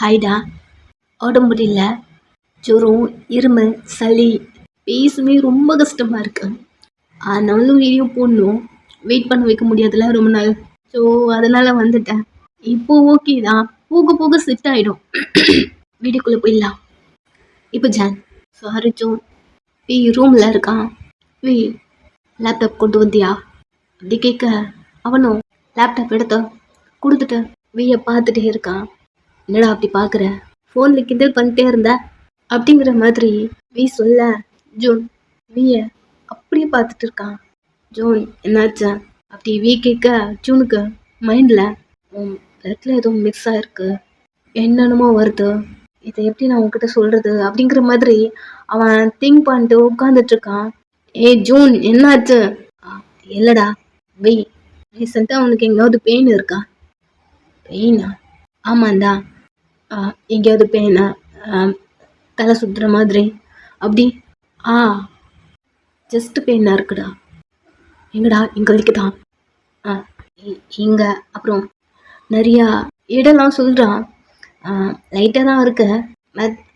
ஹாய்டா. உடம்பு முடியல, ஜுரம், இருமல், சளி, பேசுமே ரொம்ப கஷ்டமாக இருக்கு. ஆனாலும் வீடியோ போடணும், வெயிட் பண்ண வைக்க முடியாதுல்ல ரொம்ப நாள். ஸோ அதனால் வந்துட்டேன். இப்போ ஓகே தான், போக போக செட் ஆகிடும். வீடியோக்குள்ளே போயிடலாம். இப்போ ஜான் சாரி ஜோன், ரூமில் இருக்கான். லேப்டாப் கொண்டு வந்தியா அப்படி கேட்க, அவனும் லேப்டாப் எடுத்து கொடுத்துட்டு வீயை பார்த்துட்டே இருக்கான். என்னடா அப்படி பார்க்குற, ஃபோனில் கிண்டல் பண்ணிட்டே இருந்த அப்படிங்கிற மாதிரி சொல்ல, ஜோன் வீய அப்படியே பார்த்துட்டு இருக்கான். ஜோன் என்னாச்சா அப்படி கேட்க, ஜூனுக்கு மைண்டில் பிளட்ல எதுவும் மிக்ஸ் ஆகிருக்கு, என்னென்னமோ வருது, இதை எப்படி நான் உங்ககிட்ட சொல்கிறது அப்படிங்கிற மாதிரி அவன் திங்க் பண்ணிட்டு உட்காந்துட்டு இருக்கான். ஜூன் என்னாச்சு? இல்லைடா ரீசெண்டாக அவனுக்கு எங்கேயாவது பெயின் இருக்கா? பெயினா? ஆமாண்டா, எங்கேயாவது பெயினா, தலை சுற்றுற மாதிரி அப்படி? ஜஸ்ட் பெயினாக இருக்குடா. எங்கடா? இங்கே வலிக்குதான்? இங்கே, அப்புறம் நிறையா இடம்லாம் சொல்கிறான். லைட்டாக தான் இருக்கு,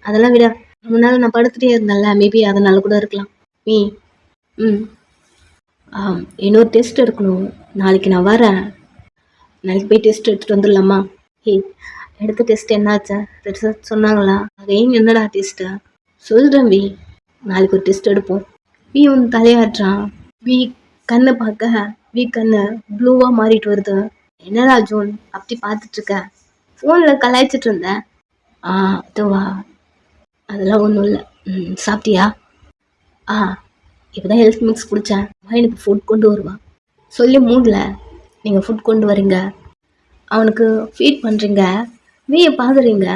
அதெல்லாம் விட முன்னால் நான் படுத்துகிட்டே இருந்தேன்ல, மேபி அதனால கூட இருக்கலாம். இன்னொரு டெஸ்ட் எடுக்கணும், நாளைக்கு நான் வரேன். நாளைக்கு போய் டெஸ்ட் எடுத்துகிட்டு வந்துடலாமா? எடுத்த டெஸ்ட் என்னாச்சா? ரிசல்ட் சொன்னாங்களா? அகைன் என்னடா டெஸ்ட்டா? சொல்கிறேன் நாளைக்கு ஒரு டெஸ்ட் எடுப்போம். ஒன்று தலையாட்டுறான். கண்ணை பார்க்க கண்ணு ப்ளூவாக மாறிட்டு வருது. என்னடா ஜோன் அப்படி பார்த்துட்ருக்க? ஃபோனில் கலாய்ச்சிட்டு இருந்தேன். அதுவா, அதெல்லாம் ஒன்றும் இல்லை. சாப்பிட்டியா? இப்போ தான் ஹெல்த் மிக்ஸ் குடித்தேன். எனக்கு ஃபுட் கொண்டு வருவான் சொல்லி மூடல, நீங்கள் ஃபுட் கொண்டு வரீங்க, அவனுக்கு ஃபீட் பண்ணுறீங்க, பார்க்குறீங்க.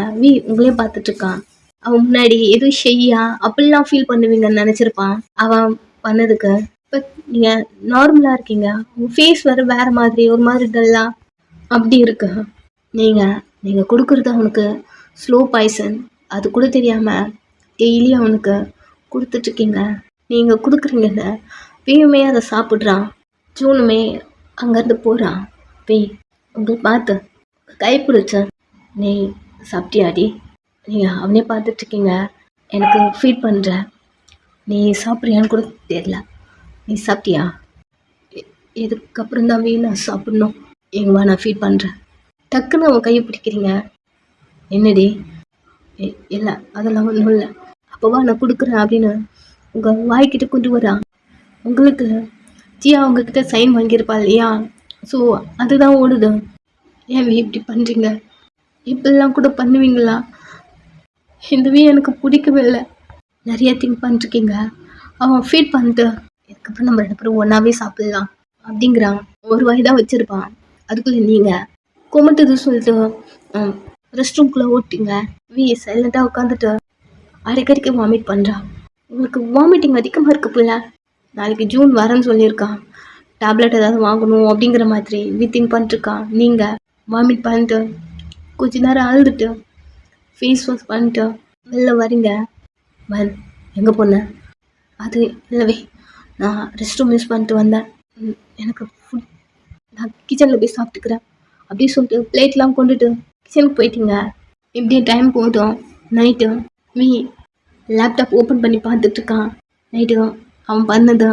உங்களே பார்த்துட்ருக்கான். அவன் முன்னாடி எதுவும் செய்யா அப்படிலாம் ஃபீல் பண்ணுவீங்கன்னு நினச்சிருப்பான். அவன் பண்ணதுக்கு இப்போ நீங்கள் நார்மலாக இருக்கீங்க, உங்கள் ஃபேஸ் வேறு மாதிரி ஒரு மாதிரி டல்லாக அப்படி இருக்கு. நீங்கள் கொடுக்குறது அவனுக்கு ஸ்லோ பாய்சன், அது கூட தெரியாமல் டெய்லி அவனுக்கு கொடுத்துட்ருக்கீங்க. நீங்கள் கொடுக்குறீங்கன்னு வீயுமே அதை சாப்பிட்றான். ஜூனுமே அங்கேருந்து போகிறான். உங்களை பார்த்து கை பிடிச்சேன். நீ சாப்பிட்டியாடி? நீங்கள் அவனே பார்த்துட்ருக்கீங்க, எனக்கு ஃபீட் பண்ணுற, நீ சாப்பிட்றியான்னு கூட தெரியல. நீ சாப்பிட்டியா? இதுக்கப்புறம் தான் நான் சாப்பிட்ணும். எங்கம்மா நான் ஃபீட் பண்ணுறேன். டக்குன்னு அவன் கையை பிடிக்கிறீங்க. என்னடி? இல்லை அதெல்லாம் ஒன்றும் இல்லை. அப்போவா நான் கொடுக்குறேன் அப்படின்னு உங்கள் வாய்க்கிட்ட கொண்டு வரான். உங்களுக்கு ஜியா அவங்கக்கிட்ட சைன் வாங்கியிருப்பா இல்லையா? ஸோ அதுதான் ஓடுது. ஏன் இப்படி பண்ணுறீங்க? இப்படிலாம் கூட பண்ணுவீங்களா? இந்த எனக்கு பிடிக்கவே இல்லை. நிறைய திங்க் பண்ணிருக்கீங்க. அவன் ஃபீட் பண்ணிட்டு இதுக்கப்புறம் நம்ம 2 பேரும் ஒன்றாவே சாப்பிட்லாம் அப்படிங்கிறான். ஒரு வாய் தான் வச்சுருப்பான். அதுக்குள்ளே நீங்கள் கொமட்டுது சொல்லிட்டு ரெஸ்ட் ரூம்குள்ளே ஓட்டிங்க. சைலண்ட்டாக உட்காந்துட்டு அடிக்கடிக்கு வாமிட் பண்ணுறான். உங்களுக்கு வாமிட்டிங் அதிகமாக இருக்கு போல. நாளைக்கு ஜூன் வரேன்னு சொல்லியிருக்கான். டேப்லெட் ஏதாவது வாங்கணும் அப்படிங்கிற மாதிரி திங்க் பண்ணிட்டுருக்கான். நீங்கள் வாமிட் பண்ணிட்டு கொஞ்ச நேரம் அழுதுட்டு ஃபேஸ் வாஷ் பண்ணிட்டு வெளில வரீங்க. எங்கே போனேன்? அது இல்லவே, நான் ரெஸ்ட் ரூம் யூஸ் பண்ணிட்டு வந்தேன். எனக்கு ஃபுட் நான் கிச்சனில் போய் சாப்பிட்டுக்கிறேன் அப்படி சொல்லிட்டு பிளேட்லாம் கொண்டுட்டு கிச்சனுக்கு போயிட்டீங்க. இப்படியே டைம் போதும். நைட்டு லேப்டாப் ஓப்பன் பண்ணி பார்த்துட்ருக்கான். நைட்டு அவன் பண்ணது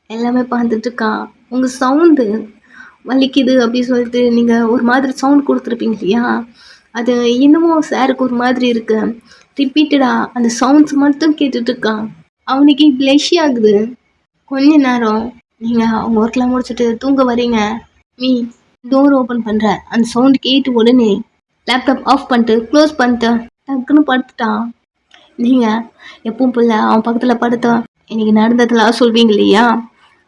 எல்லாமே பார்த்துட்ருக்கான். உங்கள் சவுண்டு வலிக்குது அப்படி சொல்லிட்டு நீங்கள் ஒரு மாதிரி சவுண்ட் கொடுத்துருப்பீங்க இல்லையா? அது இன்னமும் சாருக்கு ஒரு மாதிரி இருக்கு. ரிப்பீட்டடாக அந்த சவுண்ட்ஸ் மட்டும் கேட்டுட்ருக்கான். அவனுக்கு ப்ளஷ் ஆகுது. கொஞ்ச நேரம் நீங்கள் அவங்க ஒர்க்லாம் முடிச்சுட்டு தூங்க வரீங்க. டோர் ஓப்பன் பண்ணுற அந்த சவுண்ட் கேட்டு உடனே லேப்டாப் ஆஃப் பண்ணிட்டு க்ளோஸ் பண்ணிட்டு டக்குன்னு படுத்துட்டான். நீங்கள் எப்பவும் போல அவன் பக்கத்தில் படுத்தா இன்னைக்கு நடந்ததெல்லாம் சொல்வீங்க இல்லையா?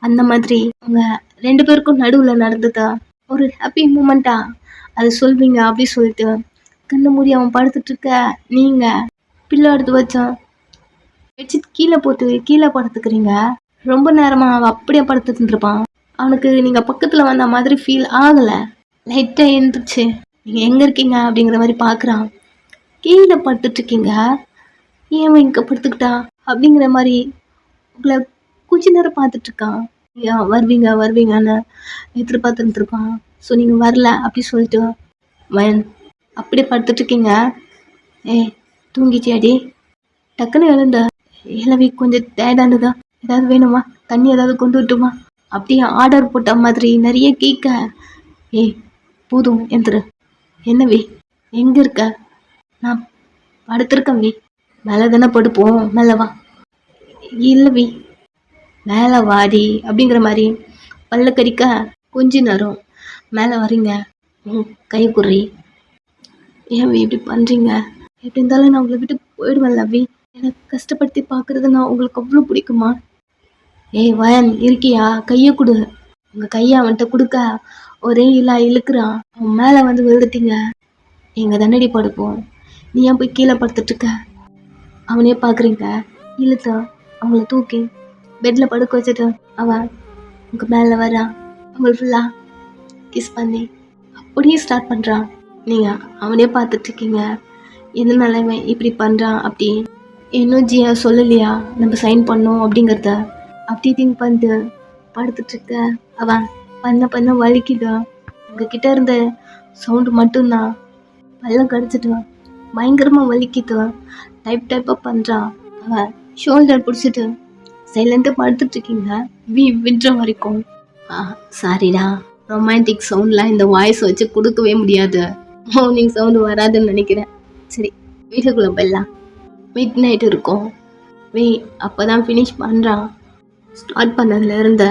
அந்த மாதிரி உங்கள் 2 பேருக்கும் நடுவில் நடந்ததா ஒரு ஹாப்பி மூமெண்ட்டா அது சொல்வீங்க அப்படி சொல்லிட்டு கண்ணு மூடி அவன் படுத்துட்ருக்க. நீங்கள் பிள்ளை எடுத்து வச்சான் வச்சுட்டு கீழே படுத்துக்கிறீங்க. ரொம்ப நேரமாக அவன் அப்படியே படுத்துட்டுருப்பான். அவனுக்கு நீங்கள் பக்கத்தில் வந்த மாதிரி ஃபீல் ஆகலை. லைட்டாக எழுந்துச்சு. நீங்கள் எங்கே இருக்கீங்க அப்படிங்கிற மாதிரி பார்க்குறான். கீழே படுத்துட்ருக்கீங்க, ஏன் இங்கே படுத்துக்கிட்டா அப்படிங்கிற மாதிரி உங்களை கொஞ்ச நேரம் பார்த்துட்ருக்கான். வருவீங்கன்னு எதிர்பார்த்துருப்பான். ஸோ நீங்கள் வரல அப்படி சொல்லிட்டு அப்படியே படுத்துட்ருக்கீங்க. ஏய் தூங்கிச்சியாடி? டக்குன்னு எழுந்த. இளவி கொஞ்சம் டயர்டானதா? ஏதாவது வேணுமா? தண்ணி ஏதாவது கொண்டு வரட்டுமா? அப்படியே ஆர்டர் போட்ட மாதிரி நிறைய கேட்க. ஏய் போதும் எந்திரு. என்னவி எங்க இருக்க? நான் படுத்திருக்கேன் வி. மேலே தானே படுப்போம், மேலே வா. இல்லவி மேலே வாடி அப்படிங்கிற மாதிரி பல்ல கடிக்க. கொஞ்ச நேரம் மேலே வரீங்க. கை குறி. ஏன் இப்படி பண்ணுறீங்க? எப்படி இருந்தாலும் நான் உங்களை விட்டு போயிடுவேன் லவ்வி. எனக்கு கஷ்டப்படுத்தி பார்க்குறது நான் உங்களுக்கு அவ்வளோ பிடிக்குமா? ஏய் வயன் இருக்கியா? கையை கொடு. உங்கள் கையை அவன்கிட்ட கொடுக்க ஒரே இல்லா இழுக்கிறான். அவன் மேலே வந்து விழுந்துட்டீங்க. எங்கள் தண்டடி படுப்போம். நீ ஏன் போய் கீழே படுத்துட்டு இருக்க? அவனே பார்க்குறீங்க. இழுத்தா அவங்கள தூக்கி பெட்டில் படுக்க வச்சுட்டு அவன் உங்கள் மேலே வரான். அவங்களை ஃபுல்லாக கிஸ் பண்ணி அப்படியே ஸ்டார்ட் பண்ணுறான். நீங்கள் அவனே பார்த்துட்ருக்கீங்க. எதனால இவன் இப்படி பண்ணுறான் அப்படி. இன்னும் ஜியா சொல்லலையா நம்ம சைன் பண்ணோம் அப்படிங்கிறத? அப்படி திங்க் பண்ணிட்டு படுத்துட்ருக்க. அவன் பண்ண வலிக்குது. உங்ககிட்ட இருந்த சவுண்டு மட்டும்தான். பல்ல கடிச்சிட்டு பயங்கரமாக வலிக்குது. டைப்பாக பண்ணுறான். அவன் ஷோல்டர் பிடிச்சிட்டு சைலண்ட்டாக படுத்துட்ருக்கீங்க. விடுற வரைக்கும். சாரிடா, ரொமான்டிக் சவுண்ட்லாம் இந்த வாய்ஸ் வச்சு கொடுக்கவே முடியாது. மார்னிங் சவுண்டு வராதுன்னு நினைக்கிறேன். சரி வீட்டுக்குள்ளே போயிடலாம். மிட் நைட் இருக்கும். அப்போ தான் ஃபினிஷ் பண்ணுறான். ஸ்டார்ட் பண்ணதில் இருந்த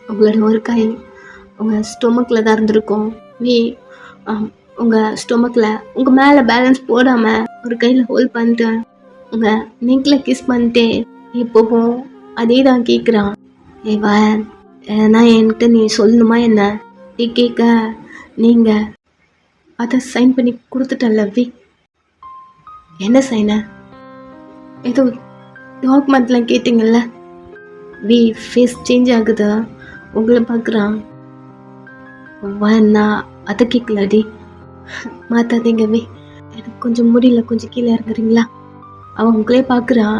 உங்களோட ஒரு கை உங்கள் ஸ்டொமக்கில் தான் இருந்திருக்கும். உங்கள் ஸ்டொமக்கில் உங்கள் மேலே பேலன்ஸ் போடாமல் ஒரு கையில் ஹோல்ட் பண்ணிட்டு உங்கள் நெக்கில் கிஸ் பண்ணிட்டு இப்போவும் அதே தான் கேட்குறான். ஏவன் நான் என்கிட்ட நீ சொல்லணுமா என்ன? நீ கேட்க நீங்கள் அதை சைன் பண்ணி கொடுத்துட்டல்ல வி. என்ன சைனை? ஏதோ டாக்குமெண்ட்லாம் கேட்டிங்கல்ல வி. ஃபேஸ் சேஞ்ச் ஆகுதா? உங்களை பார்க்குறான். நான் அதை கேட்கலடி. மாற்றாதீங்க வி, எனக்கு கொஞ்சம் முடியல, கொஞ்சம் கீழே இறங்குறீங்களா? அவன் உங்களே பார்க்குறான்.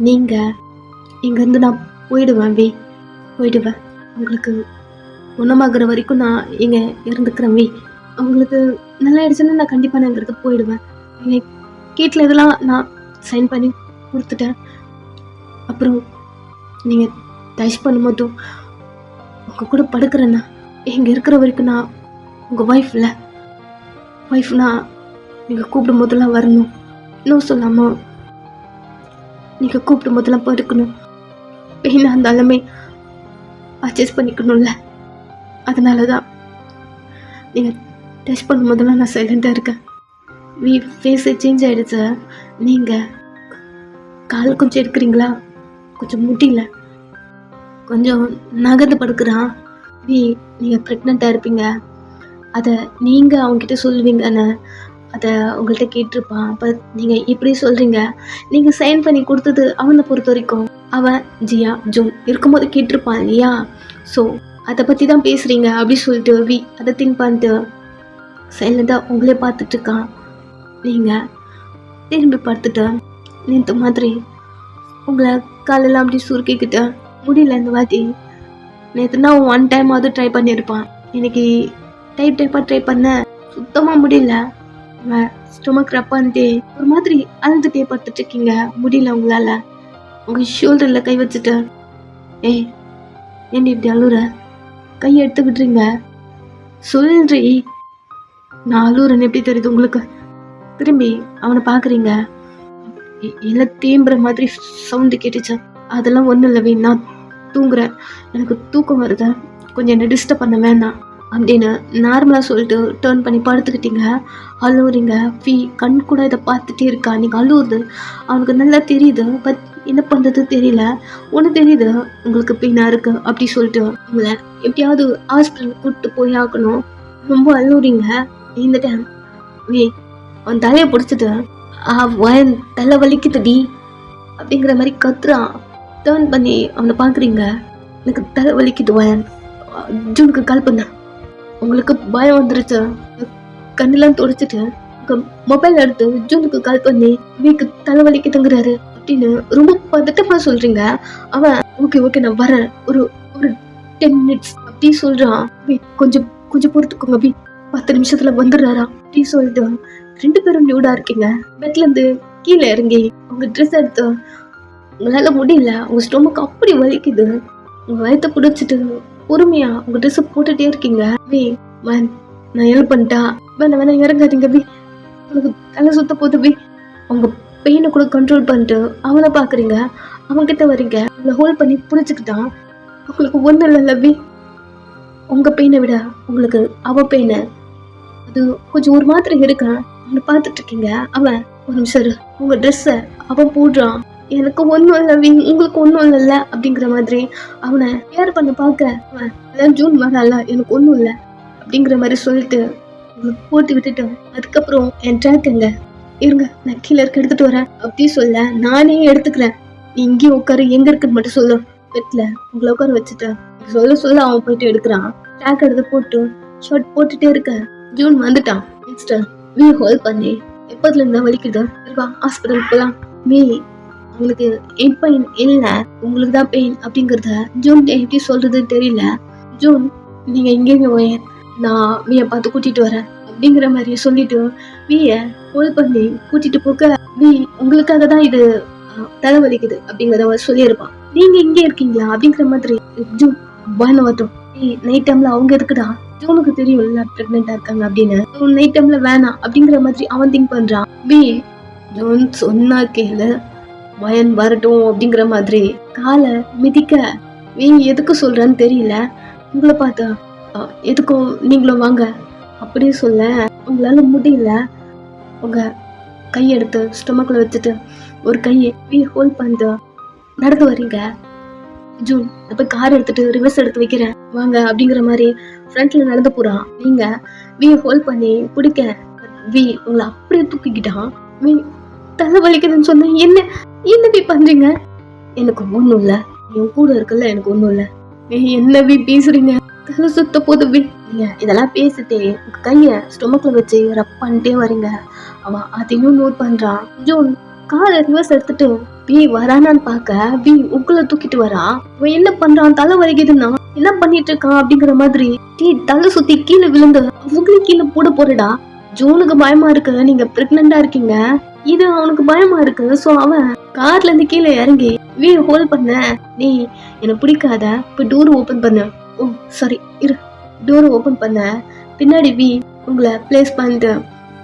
நீங்கள் இங்கேருந்து நான் போயிடுவேன் வி, போயிடுவேன். உங்களுக்கு குணமாகிற வரைக்கும் நான் இங்கே இருந்துக்கிறேன் வி. உங்களுக்கு நல்லா ஆயிடுச்சுன்னா நான் கண்டிப்பாக நான் இங்கிறது போயிடுவேன். நீங்கள் கேட்டில் இதெல்லாம் நான் சைன் பண்ணி கொடுத்துட்டேன். அப்புறம் நீங்கள் டச் பண்ணும்போதும் உங்கள் கூட படுக்கிறேன்னா இங்கே இருக்கிற வரைக்கும் நான் உங்கள் ஒய்ஃப்னா நீங்கள் கூப்பிடும் போதெல்லாம் வரணும். இன்னும் சொல்லாமல் நீங்கள் கூப்பிடும் போதெல்லாம் படுக்கணும். பெயினாக இருந்தாலுமே அட்ஜஸ்ட் பண்ணிக்கணும்ல. அதனால தான் நீங்கள் டச் பண்ணும் போதெல்லாம் நான் சைலண்ட்டாக இருக்கேன். ஃபேஸே சேஞ்ச் ஆகிடுச்சு. நீங்கள் கால் கொஞ்சம் எடுக்கிறீங்களா? கொஞ்சம் முடியல, கொஞ்சம் நகர்ந்து படுக்கிறான். நீங்கள் ப்ரெக்னெண்ட்டாக இருப்பீங்க, அதை நீங்கள் அவங்ககிட்ட சொல்லுவீங்கன்னு அதை உங்கள்கிட்ட கேட்டிருப்பான். அப்போ நீங்கள் இப்படி சொல்கிறீங்க. நீங்கள் சைன் பண்ணி கொடுத்தது அவனை பொறுத்த வரைக்கும் அவன் ஜியா ஜூன் இருக்கும்போது கேட்டிருப்பான் இல்லையா? ஸோ அதை பற்றி தான் பேசுகிறீங்க அப்படி சொல்லிட்டு அதை திங்க் பண்ணிட்டு சைலண்டாக உங்களே பார்த்துட்ருக்கான். நீங்கள் திரும்பி பார்த்துட்டு நேற்று மாதிரி உங்களை காலெல்லாம் அப்படி சுருக்கிக்கிட்ட முடியல. இந்த வாட்டி நேற்றுனா 1 டைமாவது ட்ரை பண்ணியிருப்பான். இன்னைக்கு டைப்பாக ட்ரை பண்ண சுத்தமாக முடியல. ஸ்டொமக் ரப் பண்ணிட்டு ஒரு மாதிரி அழுதுகிட்டே படுத்துட்ருக்கீங்க. முடியல உங்களால். உங்கள் ஷோல்டரில் கை வச்சுட்டு ஏய் ஏண்டி இப்படி அழுற? கையை எடுத்து விடுறீங்க. சொல்றி, நான் அழுறேன்னு எப்படி தெரியுது உங்களுக்கு? திரும்பி அவனை பார்க்குறீங்க. எல்லாம் தேம்புற மாதிரி சவுண்டு கேட்டுச்சு. அதெல்லாம் ஒன்றும் இல்லை, நான் தூங்குறேன், எனக்கு தூக்கம் வருது, கொஞ்சம் என்ன டிஸ்டர்ப் பண்ண வேண்டாம் அப்படின்னு நார்மலாக சொல்லிட்டு டேர்ன் பண்ணி படுத்துக்கிட்டீங்க. அழுவுறீங்க. கண் கூட இதை பார்த்துட்டே இருக்கா. நீங்கள் அழுவுறது அவனுக்கு நல்லா தெரியுது. பட் என்ன பண்ணுறது தெரியல. ஒன்று தெரியுது உங்களுக்கு பெயினாக இருக்கு அப்படி சொல்லிட்டு உங்களை எப்படியாவது ஹாஸ்பிட்டல் கூப்பிட்டு போய் ஆகணும். ரொம்ப அழுவுறீங்க. இந்த டைம் அவன் தலையை பிடிச்சிட்டு அவன் தலை வலிக்குதுடி அப்படிங்கிற மாதிரி கத்துறான். டேர்ன் பண்ணி அவனை பார்க்குறீங்க. எனக்கு தலை வலிக்குது வயன், ஜூனுக்கு கால் பண்ண. உங்களுக்கு பயம் வந்துருச்சு. கண்ணெல்லாம் துடைச்சிட்டு மொபைல் எடுத்து ஜூனுக்கு கால் பண்ணி வீக்கு தலை வலிக்குதுங்கிறாரு அப்படின்னு ரொம்ப பதட்டமா சொல்றீங்க. அவன் ஓகே நான் வரேன், ஒரு 10 மினிட்ஸ் அப்படி சொல்றான். கொஞ்சம் பொறுத்துக்கோங்க, 10 நிமிஷத்துல வந்துடுறாரா அப்படி சொல்லிட்டு 2 பேரும் நியூடா இருக்கீங்க. பெட்ல இருந்து கீழே இறங்கி உங்க ட்ரெஸ் எடுத்து உங்களால முடியல, உங்க ஸ்டொமக் அப்படி வலிக்குது, உங்க வயத்தை பிடிச்சிட்டு பொறுமையா உங்க ட்ரெஸ் போட்டுட்டே இருக்கீங்க. மேன் நான் ஹெல்ப் பண்ணிட்டா? வேணா இறங்காதீங்க உங்களுக்கு தலை சுத்த போது உங்க பெயினை கூட கண்ட்ரோல் பண்ணிட்டு அவனை பாக்குறீங்க, அவன் கிட்ட வரீங்க, உங்களை ஹோல்ட் பண்ணி புடிச்சுக்கிட்டான். உங்களுக்கு ஒண்ணு இல்ல உங்க பெயினை விட உங்களுக்கு அவ பெயினை அது கொஞ்சம் ஒரு மாதிரி இருக்கான். அவனை பார்த்துட்டு இருக்கீங்க. அவன் ஒரு நிமிஷம் உங்க ட்ரெஸ்ஸ அவன் போடுறான், எனக்கு ஒன்றும் இல்லை உங்களுக்கு ஒன்றும் இல்லைல்ல அப்படிங்கிற மாதிரி அவனை கேர் பண்ண பார்க்க அவன் ஜூன் வரால எனக்கு ஒன்றும் இல்லை அப்படிங்கிற மாதிரி சொல்லிட்டு உங்களுக்கு போட்டு விட்டுட்டேன். அதுக்கப்புறம் என் ட்ராக் எங்க இருங்க, நான் கீழே இருக்க எடுத்துட்டு வரேன் அப்படி சொல்ல நானே எடுத்துக்கிறேன், நீ இங்கேயும் உட்காரு, எங்க இருக்குன்னு மட்டும் சொல்லு. பெட்ல உங்களை உட்கார வச்சுட்டேன் சொல்ல அவன் போயிட்டு எடுக்கிறான். ட்ராக் எடுத்து போட்டு ஷர்ட் போட்டுட்டே இருக்க ஜூன் வந்துட்டான். நெக்ஸ்ட் வீ ஹோல்ட் பண்ணி எப்பதுல இருந்தா வலிக்குது, ஹாஸ்பிட்டல் போலாம். மீ உங்களுக்கு என் பெயின் இல்ல, உங்களுக்கு தான் பெயின் அப்படிங்கறத ஜூன் எப்படி சொல்றதுன்னு தெரியல. ஜூன் நீங்க இங்கே நான் வீய பார்த்து கூட்டிட்டு வரேன் அப்படிங்கிற மாதிரி சொல்லிட்டு வீய ஹோல்ட் பண்ணி கூட்டிட்டு போக வீ உங்களுக்காக தான் இது தலைவலிக்குது அப்படிங்கறத சொல்லியிருப்பான். நீங்க இங்கே இருக்கீங்களா அப்படிங்கிற மாதிரி ஜூன் பயந்து வரட்டும். நைட் டைம்ல அவங்க இருக்குடா, ஜூனுக்கு தெரியும்ல பிரெக்னெண்டா இருக்காங்க அப்படின்னு. நைட் டைம்ல வேணாம் அப்படிங்கிற மாதிரி அவன் திங்க் பண்றான். பி ஜூன் சொன்னா கேளு, பயன் வரட்டும் அப்படிங்கிற மாதிரி காலை மிதிக்க நீங்க எதுக்கு சொல்றன்னு தெரியல, உங்களை பார்த்தா எதுக்கும் நீங்களும் வாங்க அப்படியே சொல்ல உங்களால முடியல. உங்க கையெடுத்து ஸ்டொமக்ல வச்சுட்டு ஒரு கையை வீ ஹோல்ட் பண்ணிட்டு நடந்து வரீங்க. ஜூன் அப்ப கார் எடுத்துட்டு ரிவர்ஸ் எடுத்து வைக்கிறேன் வாங்க அப்படிங்கிற மாதிரி ஃப்ரண்ட்ல நடந்து போறான். நீங்க வீ ஹோல்ட் பண்ணி பிடிக்க வீ உங்களை அப்படியே தூக்கிக்கிட்டான். வீ தலை வலிக்குதுன்னு சொன்ன என்ன வீ பண்றீங்க? எனக்கு ஒண்ணும் இல்ல, என் கூட இருக்குல்ல எனக்கு ஒண்ணும் இல்ல. என்ன வீ பேசுறீங்க? தலை சுத்த போது வீ. நீங்க இதெல்லாம் பேசிட்டே உங்க கைய ஸ்டொமக்ல வச்சு ரப் பண்ணிட்டே வரீங்க. அவன் அதையும் நோட் பண்றான். ஜூன் காரை ரிவர்ஸ் எடுத்துட்டு வீ வரானான்னு பாக்க வீ உங்களை தூக்கிட்டு வரா. அவன் என்ன பண்றான்? தலை வலிக்குதுன்னா என்ன பண்ணிட்டு இருக்கான் அப்படிங்கிற மாதிரி தலை சுத்தி கீழே விழுந்து அவங்களும் கீழே போட போறடா. ஜூனுக்கு பயமா இருக்கு, நீங்க பிரெக்னெண்டா இருக்கீங்க, இது அவனுக்கு பயமா இருக்கு. சோ அவன் கார்ல இருந்து கீழே இறங்கி வீ ஹோல்ட் பண்ண, நீ என்ன பிடிக்காத இப்ப டோர் ஓபன் பண்ண. ஓ சாரி இரு, டோர் ஓபன் பண்ண பின்னாடி வீ உங்களை பிளேஸ் பண்ணிட்டு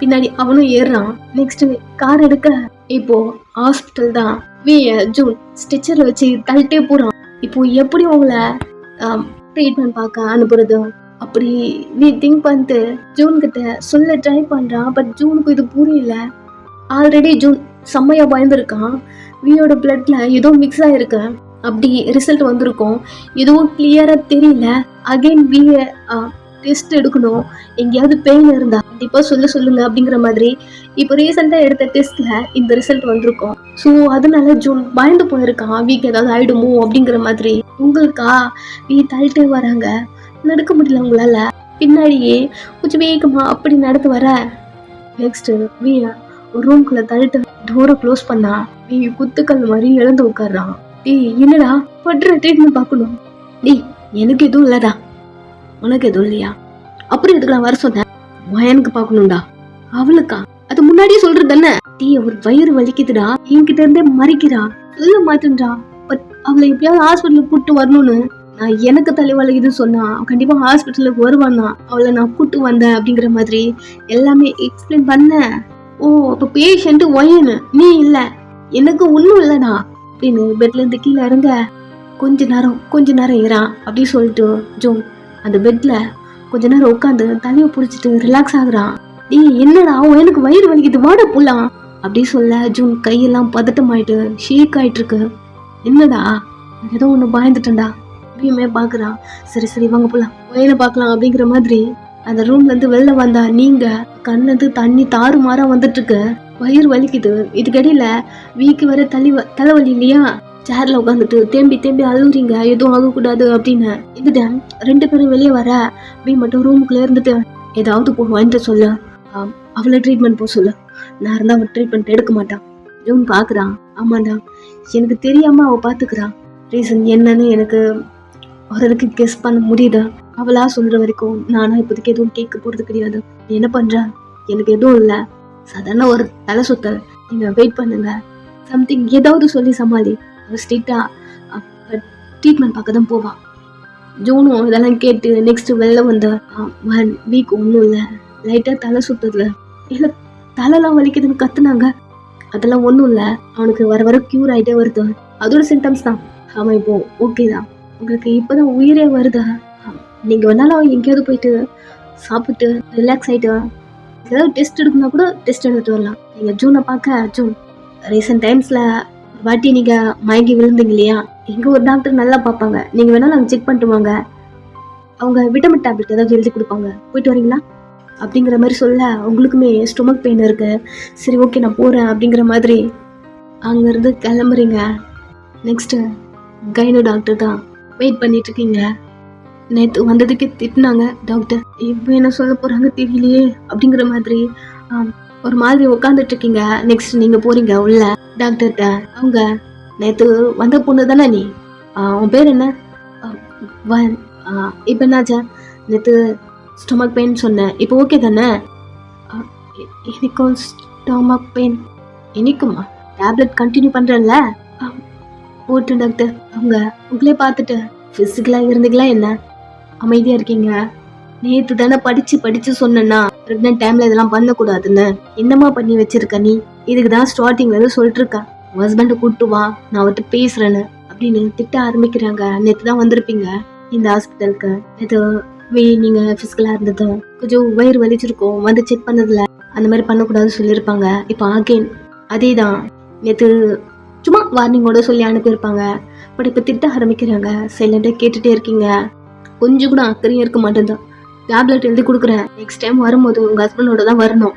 பின்னாடி அவனும் ஏறுறான். நெக்ஸ்ட் கார் எடுக்க இப்போ ஹாஸ்பிட்டல் தான். ஜூன் ஸ்டிச்சர்ல வச்சு தள்ளிட்டே போறான். இப்போ எப்படி உங்களை ட்ரீட்மெண்ட் பார்க்க அனுப்புறது அப்படி நீ திங்க் பண்ணிட்டு ஜூன் கிட்ட சொல்ல ட்ரை பண்றான். பட் ஜூனுக்கு இது புரியல. ஆல்ரெடி ஜூன் செம்மையா பயந்துருக்கான். வீயோட பிளட்ல ஏதோ மிக்ஸ் ஆயிருக்கு, அப்படி ரிசல்ட் வந்திருக்கும், எதுவும் கிளியரா தெரியல. அகைன் வீய டெஸ்ட் எடுக்கணும், எங்கேயாவது பெயின் இருந்தா கண்டிப்பா சொல்லுங்க அப்படிங்கிற மாதிரி இப்போ ரீசெண்டா எடுத்த டெஸ்ட்ல இந்த ரிசல்ட் வந்திருக்கும். ஸோ அதனால ஜூன் பயந்து போயிருக்கான், வீக் ஏதாவது ஆயிடுமோ அப்படிங்கிற மாதிரி. உங்களுக்கா வீ தள்ளிட்டே வராங்க, நடக்க முடியல உங்களால, பின்னாடியே கொஞ்சம் வேகமா அப்படி நடந்து வர. நெக்ஸ்ட் வீய ஒரு ரூம்குள்ள தள்ளிட்டு டோரை க்ளோஸ் பண்ணா நீ குத்துக்கல் மாதிரி எழுந்து உட்கார்றான். என்னடா படுற ட்ரீட்மெண்ட் பார்க்கணும். எனக்கு எதுவும் இல்லடா, உனக்கு எதுவும் இல்லையா? அப்புறம் இதுக்கெல்லாம் வர சொன்ன எனக்கு பாக்கணும்டா. அவளுக்கா? அது முன்னாடியே சொல்றது தானே. அவர் வயிறு வலிக்குதுடா, என்கிட்ட இருந்தே மறைக்கிறா, சொல்ல மாட்டேன்றா. பட் அவளை எப்படியாவது ஹாஸ்பிட்டலுக்கு கூட்டு வரணும்னு நான் எனக்கு தலை வலிக்குதுன்னு சொன்னா கண்டிப்பா ஹாஸ்பிட்டலுக்கு வருவான் தான், அவளை நான் கூட்டு வந்தேன் அப்படிங்கிற மாதிரி எல்லாமே எக்ஸ்பிளைன் பண்ண. ஓ அப்ப பேஷண்ட் ஒயனு நீ இல்ல, எனக்கு ஒண்ணும் இல்லடா அப்படின்னு பெட்ல இருந்து கீழே இறங்க. கொஞ்ச நேரம் ஏறான் அப்படி சொல்லிட்டு ஜூன் அந்த பெட்ல கொஞ்ச நேரம் உட்காந்து தலையை பிடிச்சிட்டு ரிலாக்ஸ் ஆகுறான். என்னடா எனக்கு வயிறு வலிக்குது வாட போலாம் அப்படி சொல்ல ஜூன் கையெல்லாம் பதட்டமாயிட்டு ஷேக் ஆயிட்டு இருக்கு. என்னடா ஏதோ ஒண்ணு பயந்துட்டேன்டா அப்படியுமே பாக்குறான். சரி வாங்க போலாம், வயனை பாக்கலாம் அப்படிங்கிற மாதிரி அந்த ரூம்ல இருந்து வெளில வந்தா நீங்க கண்ணது தண்ணி தாறுமாறா வந்துட்டு இருக்கு, வயிறு வலிக்குது, இதுக்கடியில வீக்கு வர தலைவலி இல்லையா, சேர்ல உட்காந்துட்டு தேம்பி அழுறீங்க, எதுவும் ஆகக்கூடாது அப்படின்னு. இந்த டைம் 2 பேரும் வெளியே வர வீ மட்டும் ரூமுக்குள்ள இருந்துட்டு ஏதாவது வாங்கிட்டு சொல்ல, அவளை ட்ரீட்மெண்ட் போக சொல்லு, நான் இருந்தா அவன் ட்ரீட்மெண்ட் எடுக்க மாட்டான். ஜூன் பாக்குறான், ஆமாண்டா எனக்கு தெரியாம அவ பாத்துக்கிறான், ரீசன் என்னன்னு எனக்கு ஓரளவுக்கு கெஸ் பண்ண முடியுதா, அவளா சொல்ற வரைக்கும் நானா இப்போதைக்கு எதுவும் கேட்க போறது கிடையாது. என்ன பண்ற, எனக்கு எதுவும் இல்ல, சாதாரண ஒரு தலை சுத்தல், நீங்கள் வெயிட் பண்ணுங்க, சம்திங் ஏதாவது சொல்லி சமாளி. அவள் ஸ்ட்ரிக்டாக ட்ரீட்மெண்ட் பார்க்க தான் போவான். ஜூனும் இதெல்லாம் கேட்டு நெக்ஸ்ட் வெளில வந்த 1 வீக் ஒன்றும் இல்லை, லைட்டாக தலை சுத்துதுல, இல்லை தலைலாம் வலிக்குதுன்னு கத்துனாங்க. அதெல்லாம் ஒன்றும் இல்லை, அவனுக்கு வர வர க்யூர் ஆகிட்டே வருது. அதோட சிம்டம்ஸ் தான். அவன் இப்போ ஓகே தான். உங்களுக்கு இப்போதான் உயிரே வருதா? நீங்கள் வேணாலும் எங்கேயாவது போயிட்டு சாப்பிட்டு ரிலாக்ஸ் ஆகிட்டு ஏதாவது டெஸ்ட் எடுக்கணும்னா கூட டெஸ்ட் எடுத்துட்டு வரலாம். நீங்கள் ஜூனை பார்க்க, ஜூன் ரீசெண்ட் டைம்ஸில் வாட்டி நீங்கள் மயங்கி விழுந்தீங்க இல்லையா, இங்கே ஒரு டாக்டர் நல்லா பார்ப்பாங்க, நீங்கள் வேணாலும் அங்கே செக் பண்ணிட்டு வாங்க, அவங்க விட்டமின் டேப்லெட் ஏதாவது எழுதி கொடுப்பாங்க, போயிட்டு வரீங்களா அப்படிங்கிற மாதிரி சொல்ல, உங்களுக்குமே ஸ்டொமக் பெயின் இருக்கு, சரி ஓகே நான் போகிறேன் அப்படிங்கிற மாதிரி அங்கேருந்து கிளம்புறீங்க. நெக்ஸ்ட்டு கைனோ டாக்டர் தான் வெயிட் பண்ணிட்டு இருக்கீங்க. நேற்று வந்ததுக்கு திட்டினாங்க டாக்டர், இப்போ என்ன சொல்ல போகிறாங்க தெரியலையே அப்படிங்கிற மாதிரி ஒரு மாதிரி உட்காந்துட்டு இருக்கீங்க. நெக்ஸ்ட் நீங்கள் போகிறீங்க உள்ள டாக்டர்கிட்ட. அவங்க நேற்று வந்த பொண்ணு தானே நீ, உன் பேர் என்ன? இப்போ என்னாச்சா? நேற்று ஸ்டொமக் பெயின் சொன்னேன், இப்போ ஓகே தானே? எனக்கும் ஸ்டொமக் பெயின். எனக்குமா? டேப்லெட் கண்டினியூ பண்ணுறேன்ல. போட்டு டாக்டர். அவங்க உங்களே பார்த்துட்டு ஃபிசிக்கலாக இருந்தீங்களா என்ன? அமைதியாக இருக்கீங்க. நேற்று தானே படித்து சொன்னேன்னா ப்ரெக்னென்ட் டைமில் இதெல்லாம் பண்ணக்கூடாதுன்னு. என்னம்மா பண்ணி வச்சிருக்க நீ? இதுக்கு தான் ஸ்டார்டிங்லேருந்து சொல்லிட்டு இருக்கா, ஹஸ்பண்டை கூப்பிட்டு வா, நான் அவர்கிட்ட பேசுகிறேன்னு அப்படின்னு திட்ட ஆரம்பிக்கிறாங்க. நேற்று தான் வந்திருப்பீங்க இந்த ஹாஸ்பிட்டலுக்கு. நேற்று நீங்கள் ஃபிசிக்கலாக இருந்தது கொஞ்சம் வயிறு வலிச்சிருக்கோம், வந்து செக் பண்ணதில்ல, அந்த மாதிரி பண்ணக்கூடாதுன்னு சொல்லியிருப்பாங்க. இப்போ அகெயின் அதே தான். நேற்று சும்மா வார்னிங்கோட சொல்லி அனுப்பியிருப்பாங்க, பட் இப்போ திட்ட ஆரம்பிக்கிறாங்க. சைலண்டாக கேட்டுகிட்டே இருக்கீங்க, கொஞ்சம் கூட அக்கறையும் இருக்க மாட்டேன்தான். டேப்லெட் எழுதி கொடுக்குறேன், நெக்ஸ்ட் டைம் வரும்போது உங்கள் ஹஸ்பண்டோட தான் வரணும்.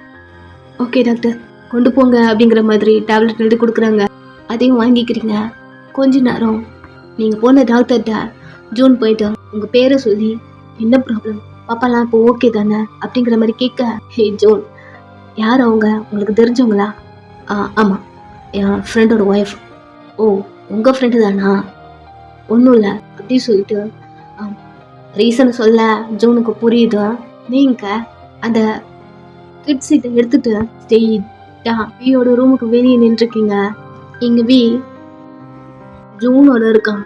ஓகே டாக்டர் கொண்டு போங்க அப்படிங்கிற மாதிரி டேப்லெட் எழுதி கொடுக்குறாங்க. அதையும் வாங்கிக்கிறீங்க. கொஞ்ச நேரம் நீங்கள் போன டாக்டர்கிட்ட ஜூன் போயிட்டு உங்கள் பேரை சொல்லி என்ன ப்ராப்ளம் பாப்பாலாம் இப்போ ஓகே தானே அப்படிங்கிற மாதிரி கேட்க, ஹே ஜூன் யார் அவங்க, உங்களுக்கு தெரிஞ்சவங்களா? ஆமாம், என் ஃப்ரெண்டோட ஒய்ஃப். ஓ உங்கள் ஃப்ரெண்டு தானா? ஒன்றும் இல்லை அப்படி சொல்லிட்டு ரீசன் சொல்ல ஜூனுக்கு புரியுது. நீங்கள் அந்த கிட் சீட்டை எடுத்துட்டு ஸ்ட்ரெயிட்டா வியோட ரூமுக்கு வெளியே நின்றுருக்கீங்க. இங்கே வி ஜூனோட இருக்கான்.